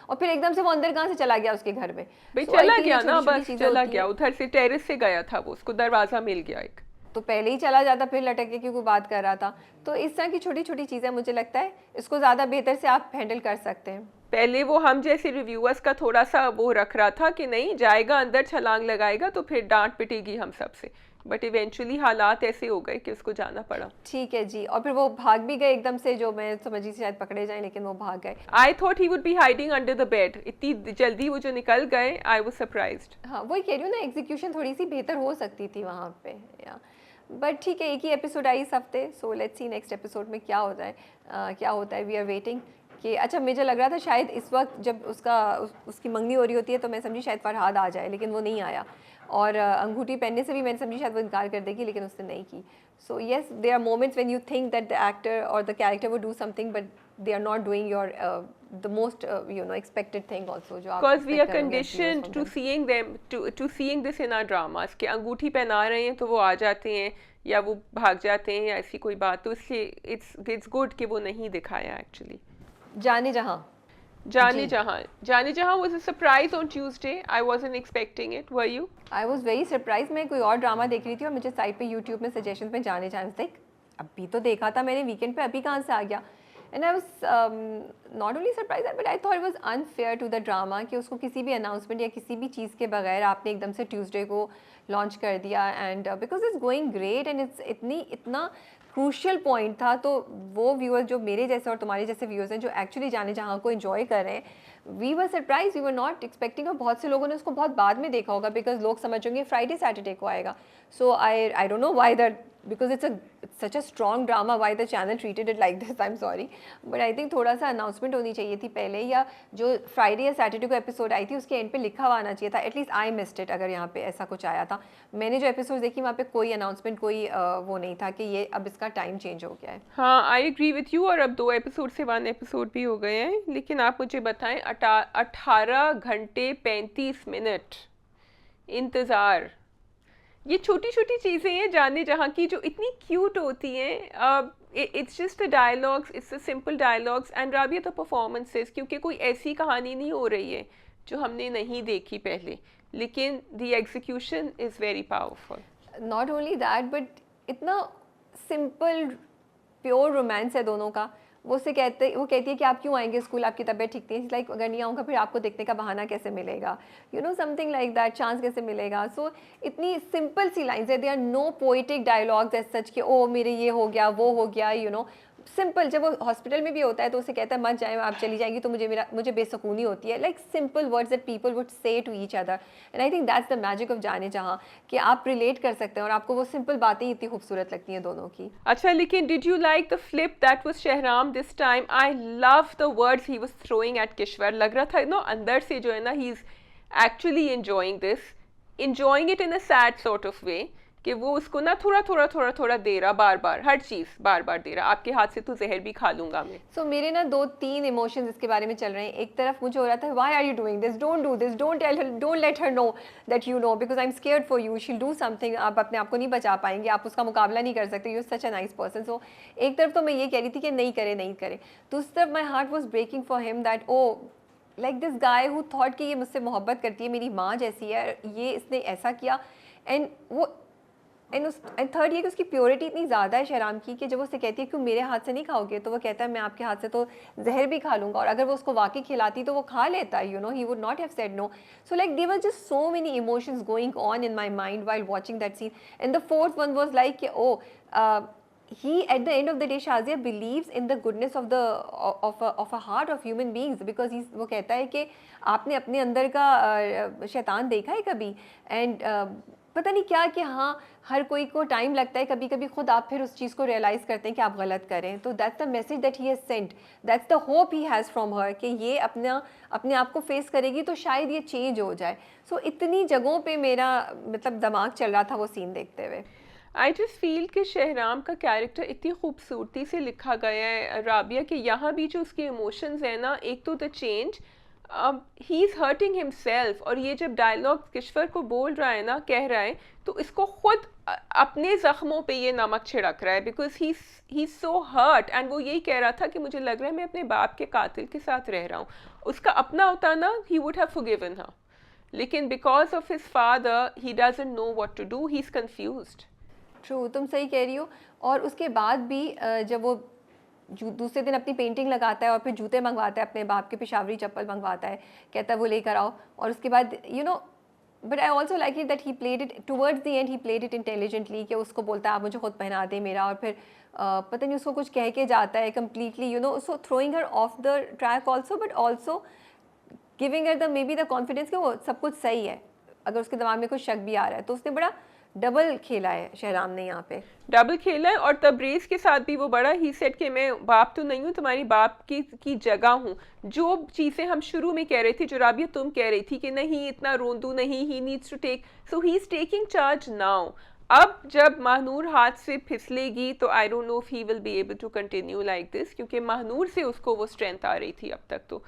और फिर एकदम से वो अंदर कहाँ से चला गया उसके घर में। भाई So, I चला feel गया ये ना, छोटी-छोटी बस चीज़ें चला होती गया, हैं। उधर से टेरेस से गया था वो, उसको दरवाज़ा मिल गया एक। तो पहले ही चला जाता फिर लटक के क्यों बात कर रहा था। तो इस तरह की छोटी छोटी चीज़ें मुझे लगता है इसको ज़्यादा बेहतर से आप हैंडल कर सकते हैं। पहले वो हम जैसे रिव्यूअर्स का थोड़ा सा वो रख रहा था कि नहीं जाएगा अंदर, छलांग लगाएगा तो फिर डांट पिटेगी हम सबसे, बट इवेंचुअली हालात ऐसे हो गए कि उसको जाना पड़ा। ठीक है जी, और फिर वो भाग भी गए एकदम से, जो मैं समझी थी शायद पकड़े जाए लेकिन वो भाग गए। I thought he would be hiding under the bed, इतनी जल्दी वो जो निकल गए, आई वाज सरप्राइज्ड। हाँ वही कह रही हूँ ना, एग्जीक्यूशन थोड़ी सी बेहतर हो सकती थी वहाँ पे या। बट ठीक है, एक ही एपिसोड आई इस हफ्ते, सो लेट्स सी नेक्स्ट एपिसोड में क्या होता है। क्या होता है, वी आर वेटिंग कि अच्छा मुझे लग रहा था शायद इस वक्त जब उसकी मंगनी हो रही होती है तो मैं समझी शायद फरहाद आ जाए, लेकिन वो नहीं आया। और अंगूठी पहनने से भी मैंने समझी शायद वो इनकार कर देगी, लेकिन उसने नहीं की। So yes, there are moments when you think that the actor or the character would do something but they are not doing your the most expected thing also, जो आप बिकॉज वी आर expect करोगे as viewers conditioned from to them. Seeing them, to seeing this in our dramas कि अंगूठी पहना रहे हैं तो वो आ जाते हैं या वो भाग जाते हैं या ऐसी कोई बात, तो इसलिए इट्स गुड कि वो नहीं दिखाया एक्चुअली। जाने जहाँ जाने जहाँ was a surprise on Tuesday. I wasn't expecting it. Were you? I was very surprise. मैं कोई और ड्रामा देख रही थी और मुझे साइड पे यूट्यूब में सजेशन में जाने लाइक अभी तो देखा था मैंने वीकेंड पे, अभी कहाँ से आ गया। And I was not only surprise but I thought it was unfair to the drama कि उसको किसी भी अनाउंसमेंट या किसी भी चीज़ के बगैर आपने एकदम से ट्यूसडे को लॉन्च कर दिया। And because it's going great and इतना क्रूशियल पॉइंट था, तो वो व्यूअर्स जो मेरे जैसे और तुम्हारे जैसे व्यूअर्स हैं जो एक्चुअली जाने जहाँ को एंजॉय कर रहे हैं, we were surprise, we were not expecting. और बहुत से लोगों ने उसको बहुत बाद में देखा होगा बिकॉज लोग समझेंगे फ्राइडे सैटरडे को आएगा। So I don't know why that, because it's such a strong drama, why the channel treated it like this, I'm sorry, but I think थोड़ा सा अनाउंसमेंट होनी चाहिए थी पहले, या जो फ्राइडे या सैटरडे को एपिसोड आई थी उसके एंड पे लिखा हुआ आना चाहिए था। एटलीस्ट आई मिस्ड इट अगर यहाँ पे ऐसा कुछ आया था। मैंने जो एपिसोड देखी वहाँ पे कोई अनाउंसमेंट, कोई वो नहीं था कि ये अब इसका टाइम चेंज हो गया है। हाँ, आई एग्री विथ यू। और अब 2 एपिसोड से 1 एपिसोड भी हो गए हैं, लेकिन आप मुझे बताएं 18 घंटे 35 मिनट इंतज़ार, ये छोटी छोटी चीज़ें हैं जाने जहाँ की जो इतनी क्यूट होती हैं। It's just the dialogues, it's the simple dialogues and Rabia the performances, क्योंकि कोई ऐसी कहानी नहीं हो रही है जो हमने नहीं देखी पहले, लेकिन the execution is very powerful. Not only that but इतना सिंपल प्योर रोमांस है दोनों का। वो कहती है कि आप क्यों आएंगे स्कूल, आपकी तबीयत ठीक नहीं है। लाइक अगर नहीं आऊँगा फिर आपको देखने का बहाना कैसे मिलेगा, समथिंग लाइक दैट, चांस कैसे मिलेगा। सो इतनी सिंपल सी लाइन्स है, they are no poetic dialogues as such कि ओ मेरे ये हो गया वो हो गया, सिंपल। जब वो हॉस्पिटल में भी होता है तो उसे कहता है मत जाए, आप चली जाएंगी तो मुझे बेसुकूनी होती है। Like simple words that people would say to each other, and I think that's the magic of Jaane Jahan, कि आप रिलेट कर सकते हैं और आपको वो सिंपल बातें ही इतनी खूबसूरत लगती हैं दोनों की। अच्छा, लेकिन did you like the flip that was Shahram this time? I love the words he was throwing at Kishwar. लग रहा था अंदर से जो है ना, he is actually enjoying this, enjoying it in a sad sort of way, कि वो उसको ना थोड़ा दे रहा, बार बार हर चीज़ बार बार दे रहा, आपके हाथ से तो जहर भी खा लूंगा मैं। सो मेरे ना 2-3 इमोशंस इसके बारे में चल रहे हैं। एक तरफ मुझे हो रहा था why are you doing this, don't do this, don't tell her, don't let her know that you know, because I am scared for you, she will do something, आप अपने आप को नहीं बचा पाएंगे, आप उसका मुकाबला नहीं कर सकते, you are such a nice person. So एक तरफ तो मैं ये कह रही थी कि नहीं करे, दूसरी तरफ my heart was breaking for him that oh like this guy who thought कि ये मुझसे मोहब्बत करती है, मेरी माँ जैसी है, ये इसने ऐसा किया। एंड वो एंड थर्ड ये कि उसकी प्योरिटी इतनी ज़्यादा है शहराम की कि जब वो उससे कहती है कि मेरे हाथ से नहीं खाओगे, तो वो कहता है मैं आपके हाथ से तो जहर भी खा लूँगा, और अगर वो उसको वाकई खिलाती तो वो खा लेता, you know, he would not have said no. So like there were just so many emotions going on in my mind while watching that scene. And the fourth one was like oh he at the end of the day Shazia believes in the goodness of the of a heart of human beings, because he's वो कहता है कि आपने अपने अंदर का शैतान देखा है कभी, एंड पता नहीं क्या कि हाँ हर कोई को टाइम लगता है, कभी कभी खुद आप फिर उस चीज़ को रियलाइज़ करते हैं कि आप गलत करें. तो that's the message that he has sent, that's the hope he has from her कि ये अपने आप को फेस करेगी तो शायद ये चेंज हो जाए. सो इतनी जगहों पे मेरा मतलब दिमाग चल रहा था वो सीन देखते हुए. आई जस्ट फील कि शहराम का कैरेक्टर इतनी खूबसूरती से लिखा गया है राबिया कि यहाँ भी जो उसके इमोशंस हैं ना, एक तो the change, he is hurting himself, और ये जब डायलॉग किश्वर को बोल रहा है ना, कह रहा है, तो इसको खुद अपने ज़ख्मों पे ये नमक छिड़क रहा है, because he so hurt. And वो यही कह रहा था कि मुझे लग रहा है मैं अपने बाप के कातिल के साथ रह रहा हूँ. उसका अपना होता ना, he would have forgiven her, लेकिन because of his father he doesn't know what to do, he is confused. True, तुम सही कह रही हो. और उसके बाद भी जब वो दूसरे दिन अपनी पेंटिंग लगाता है और फिर जूते मंगवाता है, अपने बाप के पेशावरी चप्पल मंगवाता है, कहता है वो लेकर आओ. और उसके बाद you know, but I also like it that he played it towards the end, he played it intelligently, कि उसको बोलता है आप मुझे खुद पहना दे मेरा, और फिर पता नहीं उसको कुछ कह के जाता है completely, you know, so throwing her of the track also, but also giving her the may be the confidence कि वो सब कुछ सही है अगर उसके दिमाग में कुछ शक भी आ रहा है. तो उसने बड़ा डबल खेला है शहराम ने यहाँ पे, डबल खेला है. और तबरेज के साथ भी वो बड़ा ही सेट कि मैं बाप तो नहीं हूँ, तुम्हारी बाप की जगह हूँ. जो चीज़ें हम शुरू में कह रहे थे, जो राबिया तुम कह रही थी कि नहीं इतना रोंदू नहीं, he needs to take, so he is taking charge now. अब जब महानूर हाथ से फिसलेगी तो I don't know if he will be able to continue like this, क्योंकि महानूर से उसको वो स्ट्रेंथ आ रही थी अब तक. तो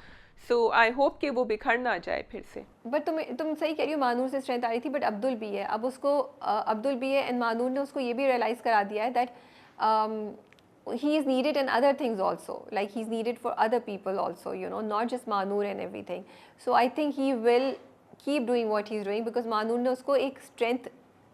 सो आई होप कि वो बिखर ना जाए फिर से. बट तुम सही कह रही हो, मानूर से स्ट्रेंथ आ रही थी, बट अब्दुल भी है. अब उसको अब्दुल भी है एंड मानूर ने उसको ये भी रियलाइज़ करा दिया है that he is needed in other things also, like he's needed for other people also, you know, not just Manur and everything. So I think he will keep doing what he's doing, because Manur ने उसको एक strength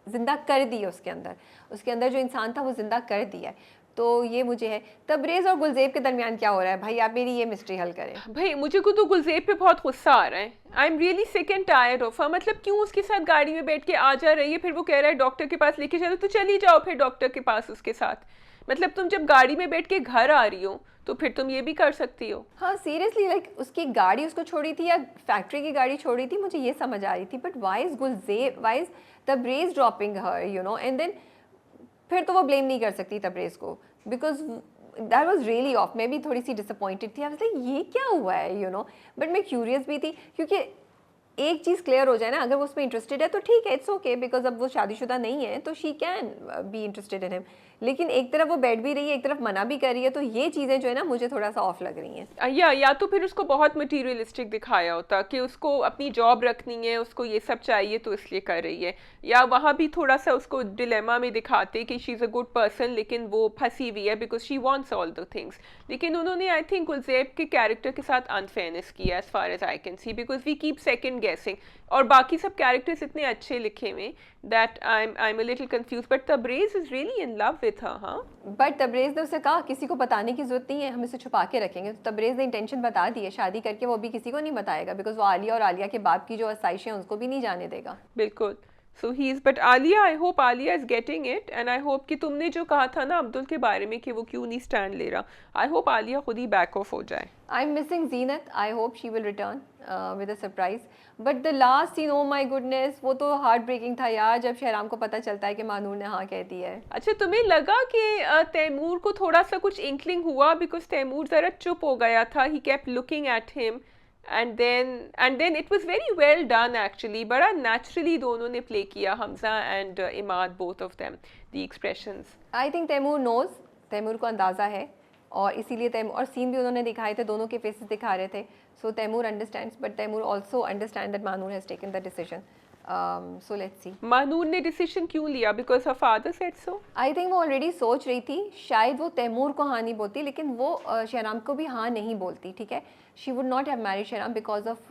जिंदा कर दी है उसके अंदर जो इंसान था वो जिंदा कर दिया है. तो ये मुझे है. तबरेज़ और गुलज़ेब के दरमियान क्या हो रहा है भाई, आप मेरी ये मिस्ट्री हल करें. भाई मुझे को तो गुलज़ेब पे बहुत गुस्सा आ रहा है. I am really sick and tired of her. मतलब क्यों उसके साथ गाड़ी में बैठ के आ जा रही है, फिर वो कह रहा है डॉक्टर के पास लेके चलो, तो चली जाओ फिर डॉक्टर के पास उसके साथ. मतलब तुम जब गाड़ी में बैठ के घर आ रही हो तो फिर तुम ये भी कर सकती हो. हाँ सीरियसली, लाइक उसकी गाड़ी उसको छोड़ी थी या फैक्ट्री की गाड़ी छोड़ी थी, मुझे ये समझ आ रही थी. But why is Gulzeb, why is Tabrez dropping her, you know, and then फिर तो वो ब्लेम नहीं कर सकती तबरेज़ को, because that was really off. मैं भी थोड़ी सी डिसअपॉइंटेड थी. लाइक ये क्या हुआ है, यू नो, बट मैं क्यूरियस भी थी, क्योंकि एक चीज़ क्लियर हो जाए ना, अगर वो उसमें इंटरेस्टेड है तो ठीक है, इट्स ओके, बिकॉज अब वो शादीशुदा नहीं है तो she can be interested in him. लेकिन एक तरफ वो बैठ भी रही है, एक तरफ मना भी कर रही है, तो ये चीज़ें जो है ना मुझे थोड़ा सा ऑफ लग रही हैं. या तो फिर उसको बहुत मटीरियलिस्टिक दिखाया होता कि उसको अपनी जॉब रखनी है, उसको ये सब चाहिए तो इसलिए कर रही है. या वहाँ भी थोड़ा सा उसको डिलेमा में दिखाते कि she is a good person लेकिन वो फंसी हुई है because she wants all the things. लेकिन उन्होंने आई थिंक गुलज़ेब के कैरेक्टर के साथ अनफेयरनेस किया as far as I can see, because we keep second guessing. और बाकी सब कैरेक्टर्स इतने अच्छे लिखे हुए that I am a little confuse. But Tabrez is really in love with her. हाँ, बट तबरेज़ ने उससे कहा किसी को बताने की जरूरत नहीं है, हम इसे छुपा के रखेंगे. तो तबरेज़ ने इंटेंशन बता दी है, शादी करके वो भी किसी को नहीं बताएगा, बिकॉज वो आलिया और आलिया के बाप की जो आसाइशें हैं उसको भी नहीं जाने देगा. बिल्कुल. So he is, but Alia, I hope Alia is getting it. And I hope कि तुमने जो कहा था ना अब्दुल के बारे में कि वो क्यों नहीं स्टैंड ले रहा, आई होप आलिया खुद ही बैक ऑफ हो जाए. I am missing Zeenat, I hope she will return with a surprise. But the last scene, oh my goodness, वो तो हार्ट ब्रेकिंग था यार, जब शहराम को पता चलता है कि मानूर ने हाँ कह दिया है. अच्छा, तुम्हें लगा कि तैमूर को थोड़ा सा कुछ इंकलिंग हुआ, बिकॉज तैमूर ज़रा चुप हो गया था, he kept looking at him, and then it was very well done actually. बड़ा naturally दोनों ने play किया, Hamza and Imad, both of them, the expressions. I think Taimur knows, Taimur को अंदाज़ा है, और इसीलिए तैमूर, और सीन भी उन्होंने दिखाए थे, दोनों के फेसेस दिखा रहे थे. So Taimur understands, but Taimur also understand that Manoor has taken the decision. So let's see. Manoor ने डिसीजन क्यों लिया? Because her father said so? I think वो ऑलरेडी सोच रही थी, शायद वो तैमूर को हाँ नहीं बोलती, लेकिन वो शहराम को भी हाँ नहीं बोलती, ठीक है. She would not have married Shahram because of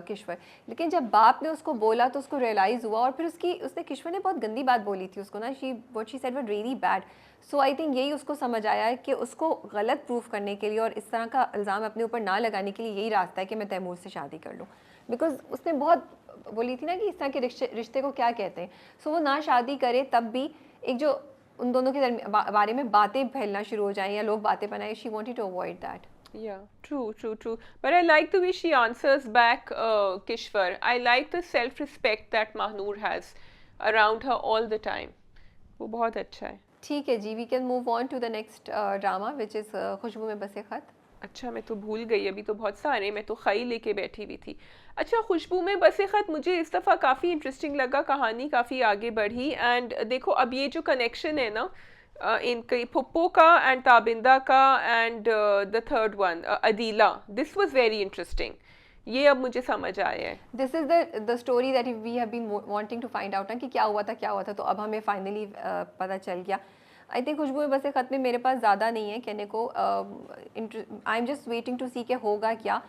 Kishwar. लेकिन जब बाप ने उसको बोला तो उसको रियलाइज़ हुआ, और फिर उसने किश्वर ने बहुत गंदी बात बोली थी उसको ना, what she said was really bad. So I think यही उसको समझ आया है कि उसको गलत प्रूफ करने के लिए और इस तरह का इल्ज़ाम अपने ऊपर ना लगाने के लिए यही रास्ता है कि मैं तैमूर से शादी कर लूँ. बिकॉज उसने बहुत बोली थी ना कि इस तरह के रिश्ते को क्या कहते हैं. सो वो ना शादी करे तब भी एक जो उन दोनों के बारे में बातें फैलना शुरू हो जाएं या लोग बातें बनाएं, she wanted to avoid that. Yeah, true. But I like the way she answers back, Kishwar. I like the self-respect that Mahnoor has around her all the time. वो बहुत अच्छा है. ठीक है जी, we can move on to the next drama which is Khushboo Mein Basay खत. अच्छा, मैं तो भूल गई, अभी तो बहुत सारे, मैं तो खई लेके बैठी हुई थी. अच्छा, खुशबू में बसे खत मुझे इस दफ़ा काफ़ी इंटरेस्टिंग लगा, कहानी काफ़ी आगे बढ़ी. एंड देखो अब ये जो कनेक्शन है ना इनके पुप्पो का एंड ताबिंदा का end the third one Adeela, this was very interesting. ये अब मुझे समझ आया है. This is the story that we have been wanting to find out ना कि क्या हुआ था, तो अब हमें फाइनली पता चल गया. आई थिंक खुशबू में बसे खत में मेरे पास ज़्यादा नहीं है कहने को. I am just waiting to see के होगा क्या.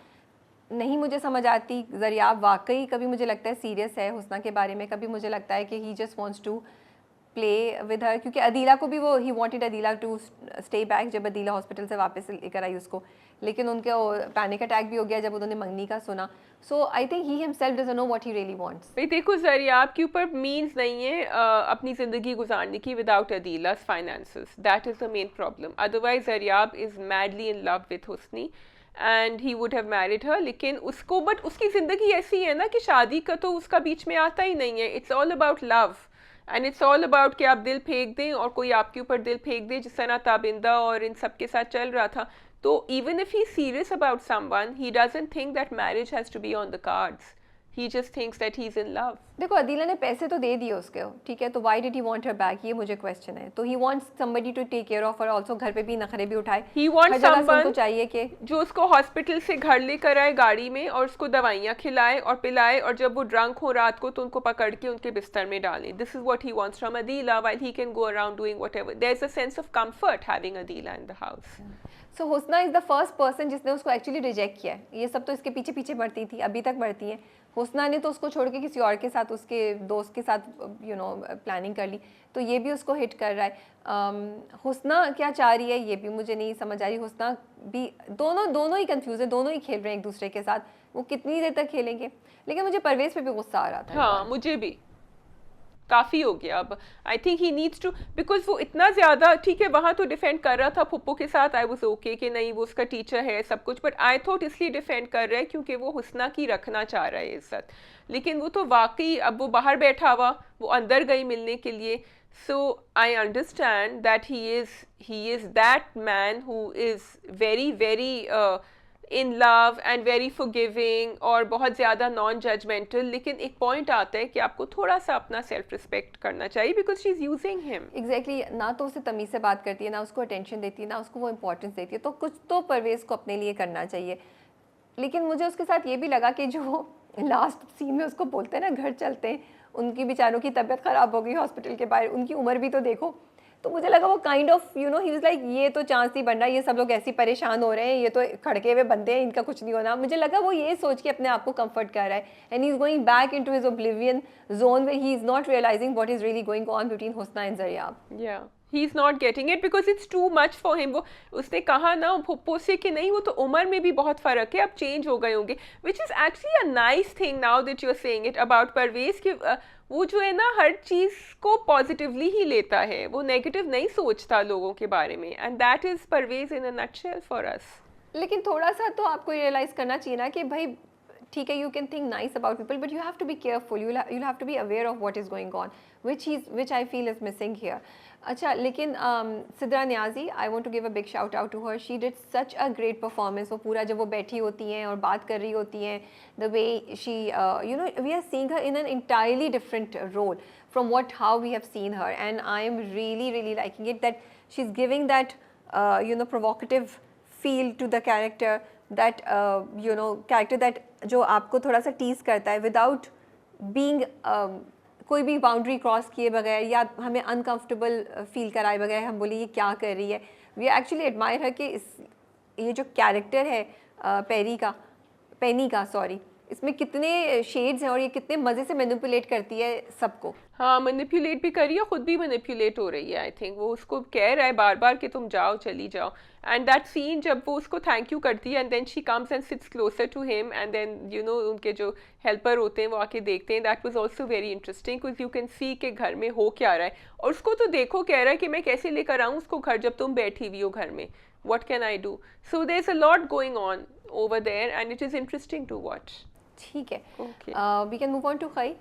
नहीं मुझे समझ आती ज़रियाब वाकई, कभी मुझे लगता है सीरियस है हुस्ना के बारे में, कभी मुझे लगता है कि he just wants to play with her, क्योंकि अदीला को भी वो he wanted Adeela to stay back जब अदीला हॉस्पिटल से वापस लेकर आई उसको, लेकिन उनके पैनिक अटैक भी हो गया जब उन्होंने मंगनी का सुना. So I think he himself doesn't know what he really wants. भाई देखो, ज़रियाब के ऊपर मीन्स नहीं है अपनी ज़िंदगी गुजारने की विदाउट अदीला's finances. That is the main problem. Otherwise Zariyab is madly in love with Husni and he would have married her. लेकिन उसको बट उसकी ज़िंदगी ऐसी है ना कि शादी का तो उसका बीच में आता ही नहीं है. It's all about love and it's all about कि आप दिल फेंक दें और कोई आपके ऊपर दिल फेंक दे, जिस तरह ताबिंदा और इन सब के साथ चल रहा था. तो even if he's serious about someone, he doesn't think that marriage has to be on the cards. He just thinks that he's in love. देखो अदीला ने पैसे तो दे दिए उसके, ठीक है, तो why did he want her back, ये मुझे क्वेश्चन है. तो he wants somebody to take care of her also, घर पे भी नखरे भी उठाए. He wants हर जगह से someone उनको चाहिए कि जो उसको हॉस्पिटल से घर लेकर आए गाड़ी में और उसको दवाइयाँ खिलाए और पिलाए, और जब वो ड्रंक हो रात को तो उनको पकड़ के उनके बिस्तर में डालें. This is what he wants from Adila, while he can go around doing whatever. There's a sense of comfort having Adila in the house. So Husna is the first person जिसने उसको एक्चुअली रिजेक्ट किया है. ये सब तो इसके पीछे पीछे बढ़ती थी, अभी तक बढ़ती हैं. हुस्ना ने तो उसको छोड़ के किसी और के साथ, उसके दोस्त के साथ प्लानिंग कर ली, तो ये भी उसको हिट कर रहा है. हुस्ना क्या चाह रही है ये भी मुझे नहीं समझ आ रही. हुस्ना भी दोनों ही कंफ्यूज है, दोनों ही खेल रहे हैं एक दूसरे के साथ. वो कितनी देर तक खेलेंगे. लेकिन मुझे परवेज़ पे भी गुस्सा आ रहा था. हाँ, मुझे भी काफ़ी हो गया अब. I think he needs to, because वो इतना ज़्यादा, ठीक है वहाँ तो डिफेंड कर रहा था पुप्पो के साथ, आई वाज ओके कि नहीं वो उसका टीचर है सब कुछ, बट आई थॉट इसलिए डिफेंड कर रहा है क्योंकि वो हुस्ना की रखना चाह रहा है इज्जत. लेकिन वो तो वाकई अब वो बाहर बैठा हुआ, वो अंदर गई मिलने के लिए. So I understand that he is that man who is very in love and very forgiving और बहुत ज़्यादा नॉन जजमेंटल. लेकिन एक पॉइंट आता है कि आपको थोड़ा सा अपना सेल्फ रिस्पेक्ट करना चाहिए because she is using him. Exactly ना तो उसे तमीज़ से बात करती है, ना उसको अटेंशन देती है, ना उसको वो इंपॉर्टेंस देती है. तो कुछ तो परवेज़ को अपने लिए करना चाहिए. लेकिन मुझे उसके साथ ये भी लगा कि जो लास्ट सीन में उसको बोलते हैं ना घर चलते हैं, उनकी बेचारों की तबीयत ख़राब हो गई हॉस्पिटल के बाहर, उनकी उम्र भी तो देखो. तो मुझे लगा वो kind of he was like ये तो चांस नहीं बन रहा, ये सब लोग ऐसे परेशान हो रहे हैं, ये तो खड़के हुए बंदे हैं, इनका कुछ नहीं होना. मुझे लगा वो ये सोच के अपने आप को कंफर्ट कर रहा है and he is going back into his oblivion zone where he is not realizing what is really going on between Husna and Zariyab. He is not getting it because it's too much for him. वो उसने कहा ना पुप्पो से कि नहीं वो तो उम्र में भी बहुत फ़र्क है, अब चेंज हो गए होंगे, which is actually a nice thing now that you are saying it about Parvez कि वो जो है ना हर चीज़ को पॉजिटिवली ही लेता है, वो नेगेटिव नहीं सोचता लोगों के बारे में. And that is Parvez in a nutshell for us. लेकिन थोड़ा सा तो आपको रियलाइज़ करना चाहिए ना कि भाई ठीक है, you can think nice about people but you have to be careful, you have to be aware of what is going on, which I feel is missing here. अच्छा, लेकिन Sidra Niazi, I want to give a big shout out to her. She did such a great performance. वो पूरा जब वो बैठी होती हैं और बात कर रही होती हैं, the way she we are seeing her in an entirely different role from how we have seen her, and I am really liking it that she's giving that provocative feel to the character, that character that जो आपको थोड़ा सा tease करता है without being कोई भी boundary cross किए बगैर या हमें अनकंफर्टेबल फील कराए बगैर हम बोले ये क्या कर रही है, वी एक्चुअली एडमायर है कि इस ये जो कैरेक्टर है पेनी का सॉरी, इसमें कितने शेड्स हैं और ये कितने मज़े से मैनिपुलेट करती है सबको। हाँ, मैनिपुलेट भी कर रही है, खुद भी मैनिपुलेट हो रही है। आई थिंक वो उसको कह रहा है बार बार कि तुम जाओ, चली जाओ। एंड दैट सीन जब वो उसको थैंक यू करती है and then she comes and sits closer to him and then you know उनके जो हेल्पर होते हैं वो आके देखते हैं, that was also very interesting because you can see कि घर में हो क्या रहा है। और उसको तो देखो कह रहा है कि मैं कैसे लेकर आऊँ उसको घर जब तुम बैठी हुई हो घर में, what can I do? So there's a lot going on over there and it is interesting to watch. ठीक है, Okay. We can move on to Khai.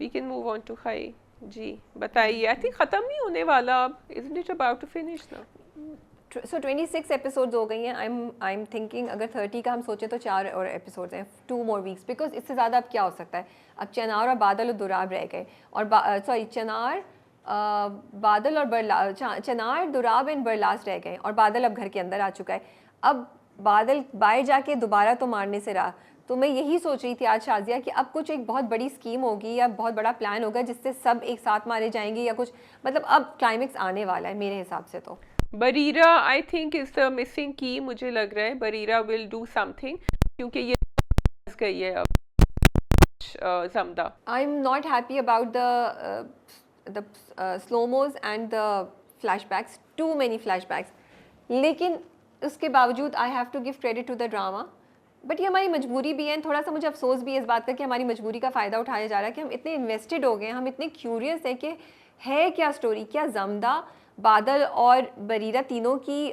We can move on to Khai. जी बताइए। आई थिंक ख़त्म नहीं होने वाला अब, isn't it about to finish now? So 26 episodes हो गई हैं। आई एम थिंकिंग अगर 30 का हम सोचें तो 4 और एपिसोड्स हैं, 2 मोर वीक्स, बिकॉज इससे ज़्यादा अब क्या हो सकता है। अब चनार और बादल और दुराब रह गए, और सॉरी चनार बादल और चनार दुराब एंड बरलास रह गए, और बादल अब घर के अंदर आ चुका है। अब बादल बाहर जाके दोबारा तो मारने से रहा, तो मैं यही सोच रही थी आज शाजिया कि अब कुछ एक बहुत बड़ी स्कीम होगी या बहुत बड़ा प्लान होगा जिससे सब एक साथ मारे जाएंगे या कुछ, मतलब अब क्लाइमेक्स आने वाला है मेरे हिसाब से। तो Bareera I think is the missing की, मुझे लग रहा है बरीरा विल डू समथिंग क्योंकि ये फंस गई है अब Jamda. I am not happy about the slomos and the flashbacks, too many flashbacks, लेकिन उसके बावजूद I have to give credit to the drama. But ये हमारी मजबूरी भी है, थोड़ा सा मुझे अफसोस भी है इस बात का कि हमारी मजबूरी का फ़ायदा उठाया जा रहा है कि हम इतने इन्वेस्टेड हो गए हैं, हम इतने क्यूरियस हैं कि है क्या स्टोरी, क्या जमदा बादल और बरीरा तीनों की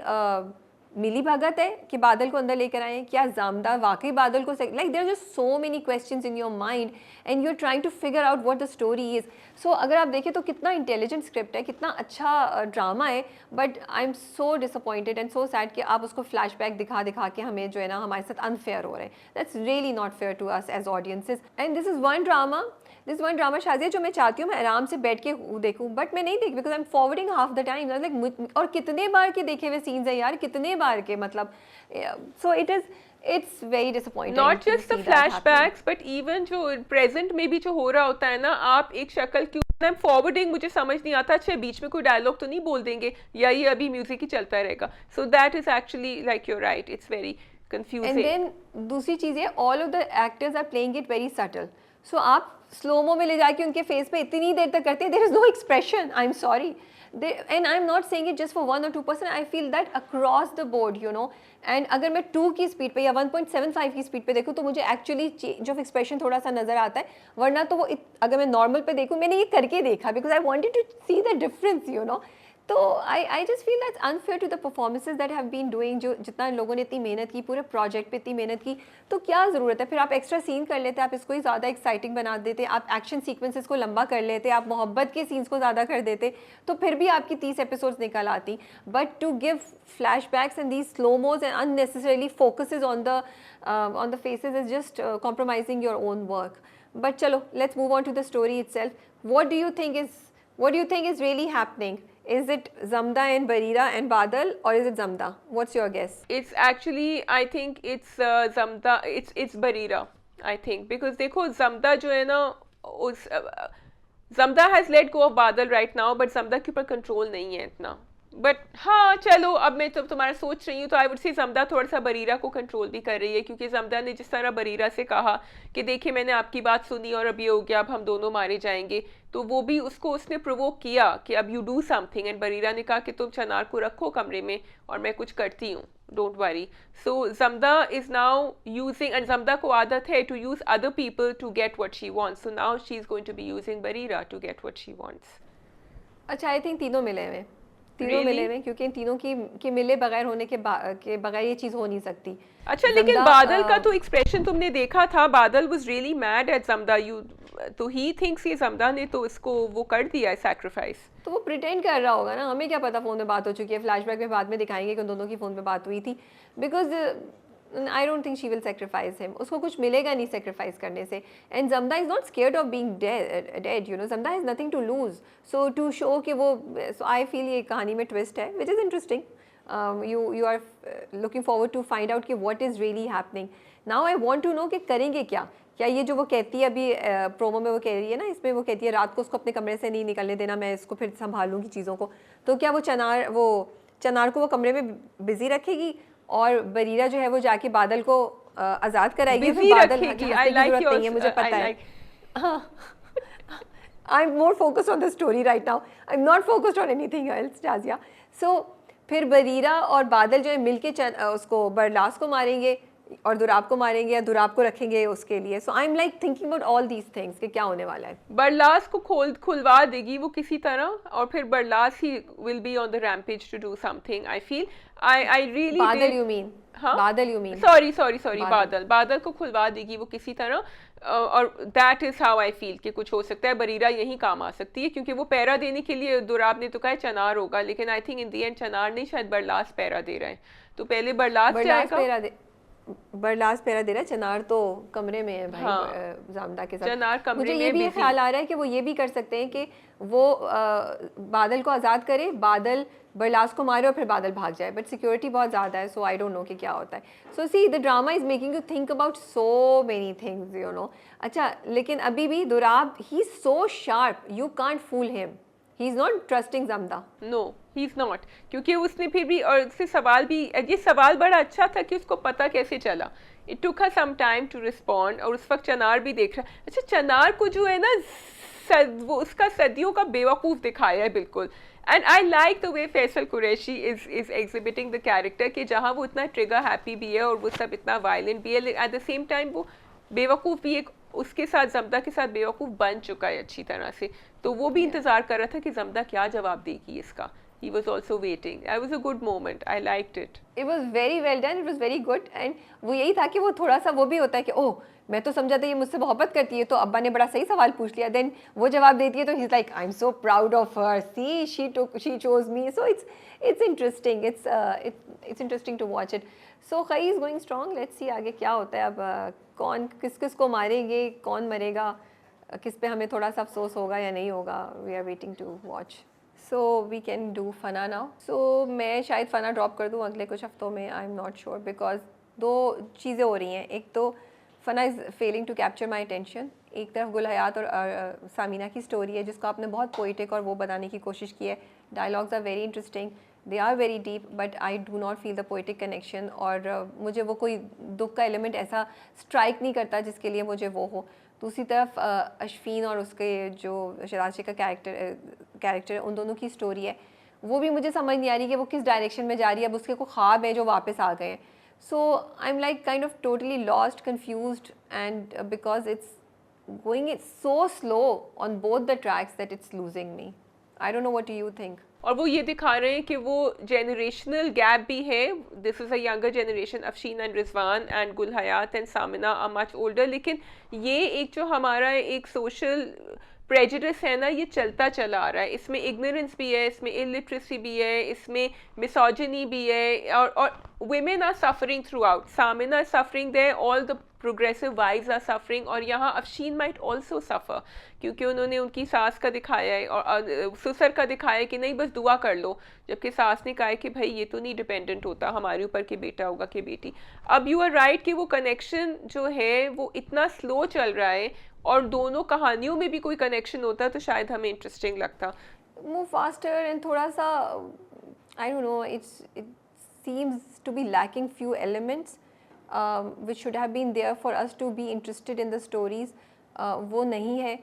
मिली भगत है कि बादल को अंदर लेकर आए हैं, क्या जमदा वाकई बादल को like there are just so many questions in your mind and you are trying to figure out what the story is. So अगर आप देखें तो कितना इंटेलिजेंट स्क्रिप्ट है, कितना अच्छा ड्रामा है, but I am so disappointed and so sad कि आप उसको फ्लैशबैक दिखा दिखा के हमें जो है ना हमारे साथ अनफेयर हो रहे हैं। That's really not fair to us as audiences, and this is one drama Shazia जो मैं चाहती हूँ मैं आराम से बैठ के देखूँ, बट मैं नहीं देखी because I am forwarding half the time like, और कितने बार के देखे हुए सीन्स है यार, कितने बार के, मतलब सो it's very disappointing. Not to just the see that happen. flashbacks but even जो present में भी जो हो रहा होता है ना, आप एक शक्ल क्यों ना फॉरवर्डिंग मुझे समझ नहीं आता, अच्छा बीच में कोई डायलॉग तो नहीं बोल देंगे या ये अभी म्यूजिक ही चलता रहेगा, so that is actually like you're right, it's very confusing. And then दूसरी चीज़ है all of the actors are playing it very subtle. So आप स्लोमो में ले जाके उनके फेस पे इतनी देर तक करते हैं, there is no expression. I'm sorry. And I'm not saying it just for 1 or 2%. I feel that across the board, you know. And अगर मैं 2 की स्पीड पे या 1.75 की स्पीड पे देखूँ तो मुझे एक्चुअली चेंज ऑफ एक्सप्रेशन थोड़ा सा नज़र आता है, वरना तो वो अगर मैं नॉर्मल पे देखूँ, मैंने ये करके देखा because I wanted to see the difference, you know. तो I just feel that's unfair to the performances that have been doing, जो जितना लोगों ने इतनी मेहनत की, पूरे प्रोजेक्ट पे इतनी मेहनत की, तो क्या ज़रूरत है फिर आप एक्स्ट्रा सीन कर लेते, आप इसको ही ज़्यादा एक्साइटिंग बना देते, आप एक्शन सीक्वेंसेस को लंबा कर लेते, आप मोहब्बत के सीन्स को ज़्यादा कर देते, तो फिर भी आपकी 30 एपिसोड्स निकल आती। But to give flashbacks and these slow-mos and unnecessarily focuses on the faces is just compromising your own work. But chalo, let's move on to the story itself. What do you think is really happening? Is it Zamda and Barira and Badal, or is it Zamda? What's your guess? It's actually, I think it's Zamda, it's Barira, I think, because देखो Zamda जो है ना, उस Zamda has let go of Badal right now, but Zamda के ऊपर control नहीं है इतना। बट हाँ चलो, अब मैं तो तुम्हारा सोच रही हूँ तो आई वुड से जमदा थोड़ा सा बरीरा को कंट्रोल भी कर रही है, क्योंकि जमदा ने जिस तरह बरीरा से कहा कि देखिए मैंने आपकी बात सुनी और अब ये हो गया, अब हम दोनों मारे जाएंगे, तो वो भी उसने प्रोवोक किया कि अब you do something, and Bareera ने कहा कि तुम चनार को रखो कमरे में और मैं कुछ करती हूँ, don't worry. So Jamda is now using, and Jamda को आदत है to use other people to get what she wants, so now she is going to be using Barira to get what she wants. अच्छा, आई थिंक तीनों मिले हुए मिले हुए, क्योंकि इन तीनों की मिले बगैर होने के बगैर ये चीज़ हो नहीं सकती। अच्छा, लेकिन बादल का तो एक्सप्रेशन तुमने देखा था, बादल वाज रियली मैड एट जमदा, तो ही थिंक्स ये जमदा ने तो इसको वो कर दिया है सैक्रिफाइस, तो वो प्रिटेंड कर रहा होगा ना, हमें क्या पता फ़ोन में बात हो चुकी है, फ्लैशबैक में बाद में दिखाएंगे कि उन दोनों की फ़ोन पे बात हुई थी, because I don't think she will sacrifice him, उसको कुछ मिलेगा नहीं सेक्रीफाइस करने से। And Jamda is not scared of being dead, you know, Jamda has nothing to lose, so to show कि वो, सो आई फील ये कहानी में ट्विस्ट है which is interesting. you are looking forward to find out कि what is really happening. Now I want to know कि करेंगे क्या, क्या ये जो वो कहती है अभी प्रोमो में वो कह रही है ना, इसमें वो कहती है रात को उसको अपने कमरे से नहीं निकलने देना, मैं इसको फिर संभालूंगी चीज़ों को, तो क्या वो चनार को वो कमरे में बिजी रखेगी और बरीरा जो है वो जाके बादल को आज़ाद कराएगी, फिर बिजी बादल रखेगी। हंसने आई की लाइक जरूरत नहीं है, मुझे योर पता आई है। लाइक हाँ, I'm more focused on the story right now. I'm not focused on anything else, Jazia. So फिर बरीरा और बादल जो है मिलके उसको बरलास को मारेंगे और दुराब को मारेंगे या दुराब को रखेंगे उसके लिए. So I am like thinking about all these things कि क्या होने वाला है. बरलास को खुलवा देगी वो किसी तरह, और फिर Barlas he will be on the rampage to do something. I feel I really Badal you mean? हाँ, बादल यू मीन? सॉरी बादल को खुलवा देगी वो किसी तरह. और that is how I feel कि कुछ हो सकता है. बरीरा यही काम आ सकती है क्योंकि वो पैरा देने के लिए दुराब ने तो कहा चनार होगा, लेकिन I think in the and चनार नहीं, शायद बरलास पैरा दे रहा है. तो पहले बरलास जाएगा. बरलास पैरा दे रहा है, चनार तो कमरे में है भाई. हाँ, जामदा के साथ. चनार कमरे मुझे में ये भी ख्याल आ रहा है कि वो ये भी कर सकते हैं कि वो बादल को आज़ाद करे, बादल बरलास को मारे और फिर बादल भाग जाए. बट सिक्योरिटी बहुत ज़्यादा है, सो आई डोंट नो कि क्या होता है. So see the drama is making you think about so many things, you know. अच्छा, लेकिन अभी भी Durab he is so sharp, you can't fool him. He is not trusting Jamda. No, he is not. क्योंकि उसने फिर भी, और उससे सवाल भी, ये सवाल बड़ा अच्छा था कि उसको पता कैसे चला. It took her some time to respond. और उस वक्त चनार भी देख रहा. अच्छा, चनार को जो है ना वो उसका सदियों का बेवकूफ़ दिखाया है बिल्कुल. And I like the way Faisal Qureshi is exhibiting the character कि जहाँ वो इतना ट्रिगर हैप्पी भी है और वो सब इतना वायलेंट भी है, एट द सेम टाइम वो बेवकूफ़ भी एक उसके साथ जमदा के साथ बेवकूफ़ बन चुका है अच्छी तरह से. तो वो भी इंतज़ार कर रहा था कि जमदा क्या जवाब देगी इसका. He was also waiting. It was a good moment. I liked it. It was very well done. It was very good. And वो यही था कि वो थोड़ा सा वो भी होता है कि ओह, मैं तो समझा था ये मुझसे मोहब्बत करती है, तो अब्बा ने बड़ा सही सवाल पूछ लिया. देन वो जवाब देती है तो he's like, I'm so proud of her. See, she chose me. So it's interesting. It's interesting to watch it. So Khai is going strong. Let's see आगे क्या होता है. अब कौन किस को मारेंगे, कौन मरेगा, किस पे हमें थोड़ा सा अफसोस होगा या नहीं होगा. We are waiting to watch. So we can do Fanaa now. So मैं शायद फना ड्रॉप कर दूँ अगले कुछ हफ्तों में. I am not sure because दो चीज़ें हो रही हैं. एक तो Fana is failing to capture my attention. एक तरफ गुल हयात और सामिना की स्टोरी है जिसको आपने बहुत पोइटिक और वो बनाने की कोशिश की है. Dialogues are very interesting, they are very deep, but I do not feel the poetic connection. और मुझे वो कोई दुख का एलिमेंट ऐसा स्ट्राइक नहीं करता जिसके लिए मुझे वो हो. दूसरी तरफ अशफीन और उसके जो शराजी का कैरेक्टर है, उन दोनों की स्टोरी है, वो भी मुझे समझ नहीं आ रही कि वो किस डायरेक्शन में जा रही है. अब उसके को ख्वाब है जो वापस आ गए हैं. So I am like kind of totally lost, confused, and because it's going it's so slow on both the tracks that it's losing me. I don't know what do you think. और वो ये दिखा रहे हैं कि वो generational gap भी है. This is a younger generation. Afsheen and Rizwan and गुल हयात and Samina are much older. लेकिन ये एक जो हमारा एक सोशल प्रेजुडिस है ना, ये चलता चला आ रहा है. इसमें इग्नोरेंस भी है, इसमें इलिटरेसी भी है, इसमें मिसोजिनी भी है. और women are suffering throughout. Samina is suffering there. All the progressive wives are suffering. और यहाँ अफशीन might also suffer क्योंकि उन्होंने उनकी सास का दिखाया है और ससुर का दिखाया है कि नहीं बस दुआ कर लो, जबकि सास ने कहा है कि भाई ये तो नहीं डिपेंडेंट होता हमारे ऊपर कि बेटा होगा कि बेटी. अब यू आर राइट कि वो कनेक्शन जो है वो इतना स्लो चल रहा है, और दोनों कहानियों में भी कोई कनेक्शन होता तो शायद हमें इंटरेस्टिंग लगता. मूव फास्टर एंड थोड़ा सा आई don't no, it seems to be lacking few elements which should have been there for us to be interested in the stories. वो नहीं है.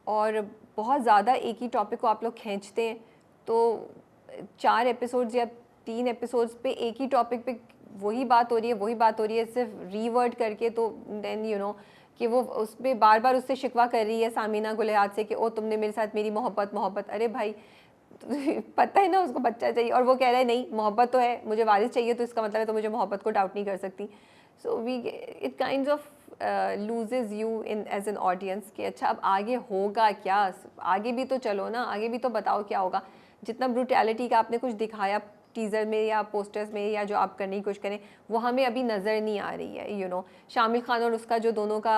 और बहुत ज़्यादा एक ही टॉपिक को आप लोग खींचते हैं, तो 4 एपिसोड्स या 3 एपिसोड्स पे एक ही टॉपिक पे वही बात हो रही है सिर्फ रीवर्ड करके. तो देन यू नो कि वो उस पर बार बार उससे शिकवा कर रही है सामिना गुल हयात से कि ओ तुमने मेरे साथ मेरी मोहब्बत. अरे भाई पता है ना उसको बच्चा चाहिए, और वो कह रहा है नहीं मोहब्बत तो है, मुझे वारिस चाहिए, तो इसका मतलब है तो मुझे मोहब्बत को डाउट नहीं कर सकती. So we it kind of loses you in as an audience कि अच्छा अब आगे होगा क्या, आगे भी तो चलो ना, आगे भी तो बताओ क्या होगा. जितना ब्रूटैलिटी का आपने कुछ दिखाया टीज़र में या पोस्टर्स में या जो आप करने की कोशिश करें वो हमें अभी नज़र नहीं आ रही है, यू नो। शामिल खान और उसका जो दोनों का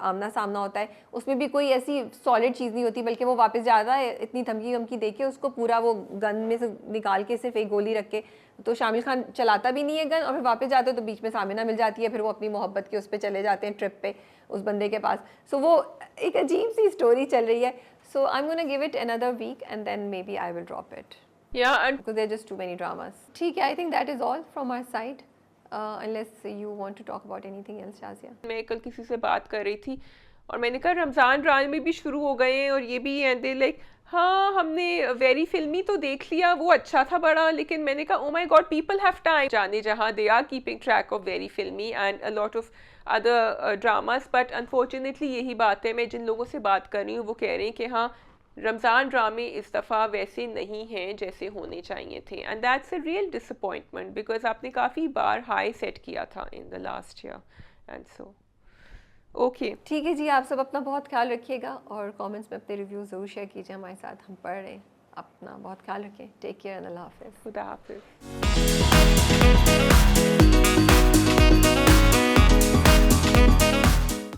आमना सामना होता है उसमें भी कोई ऐसी सॉलिड चीज़ नहीं होती, बल्कि वो वापस जाता है इतनी धमकी धमकी दे के उसको पूरा वो गन में से निकाल के सिर्फ एक गोली रख के, तो शामिल खान चलाता भी नहीं है गन और फिर वापस जाते हो तो बीच में सामिना मिल जाती है, फिर वो अपनी मोहब्बत के उस पर चले जाते हैं ट्रिप पे उस बंदे के पास। सो वो एक अजीब सी स्टोरी चल रही है। So I am gonna give it another week and then maybe I will drop it because there are just too many dramas. ठीक है, I think that is all from our side. Unless you want to talk about anything else, Shazia. मैं कल किसी से बात कर रही थी और मैंने कहा रमज़ान ड्रामे भी शुरू हो गए हैं और ये भी एंड दे लाइक हाँ हमने वेरी फिल्मी तो देख लिया, वो अच्छा था बड़ा, लेकिन मैंने कहा oh my god people have time जाने जहाँ they are keeping track of very filmy and a lot of other dramas, but unfortunately यही बात है, मैं जिन लोगों से बात कर रही हूँ वो कह रहे हैं कि हाँ रमज़ान ड्रामे इस दफ़ा वैसे नहीं हैं जैसे होने चाहिए थे, and that's a real disappointment because आपने काफ़ी बार हाई सेट किया था in the last year and so okay. ठीक है जी, आप सब अपना बहुत ख्याल रखिएगा और कमेंट्स में अपने रिव्यूज़ ज़रूर शेयर कीजिए हमारे साथ, हम पढ़ रहे हैं। अपना बहुत ख्याल रखें, टेक केयर, अल्लाह हाफिज़। खुदा हाफिज़।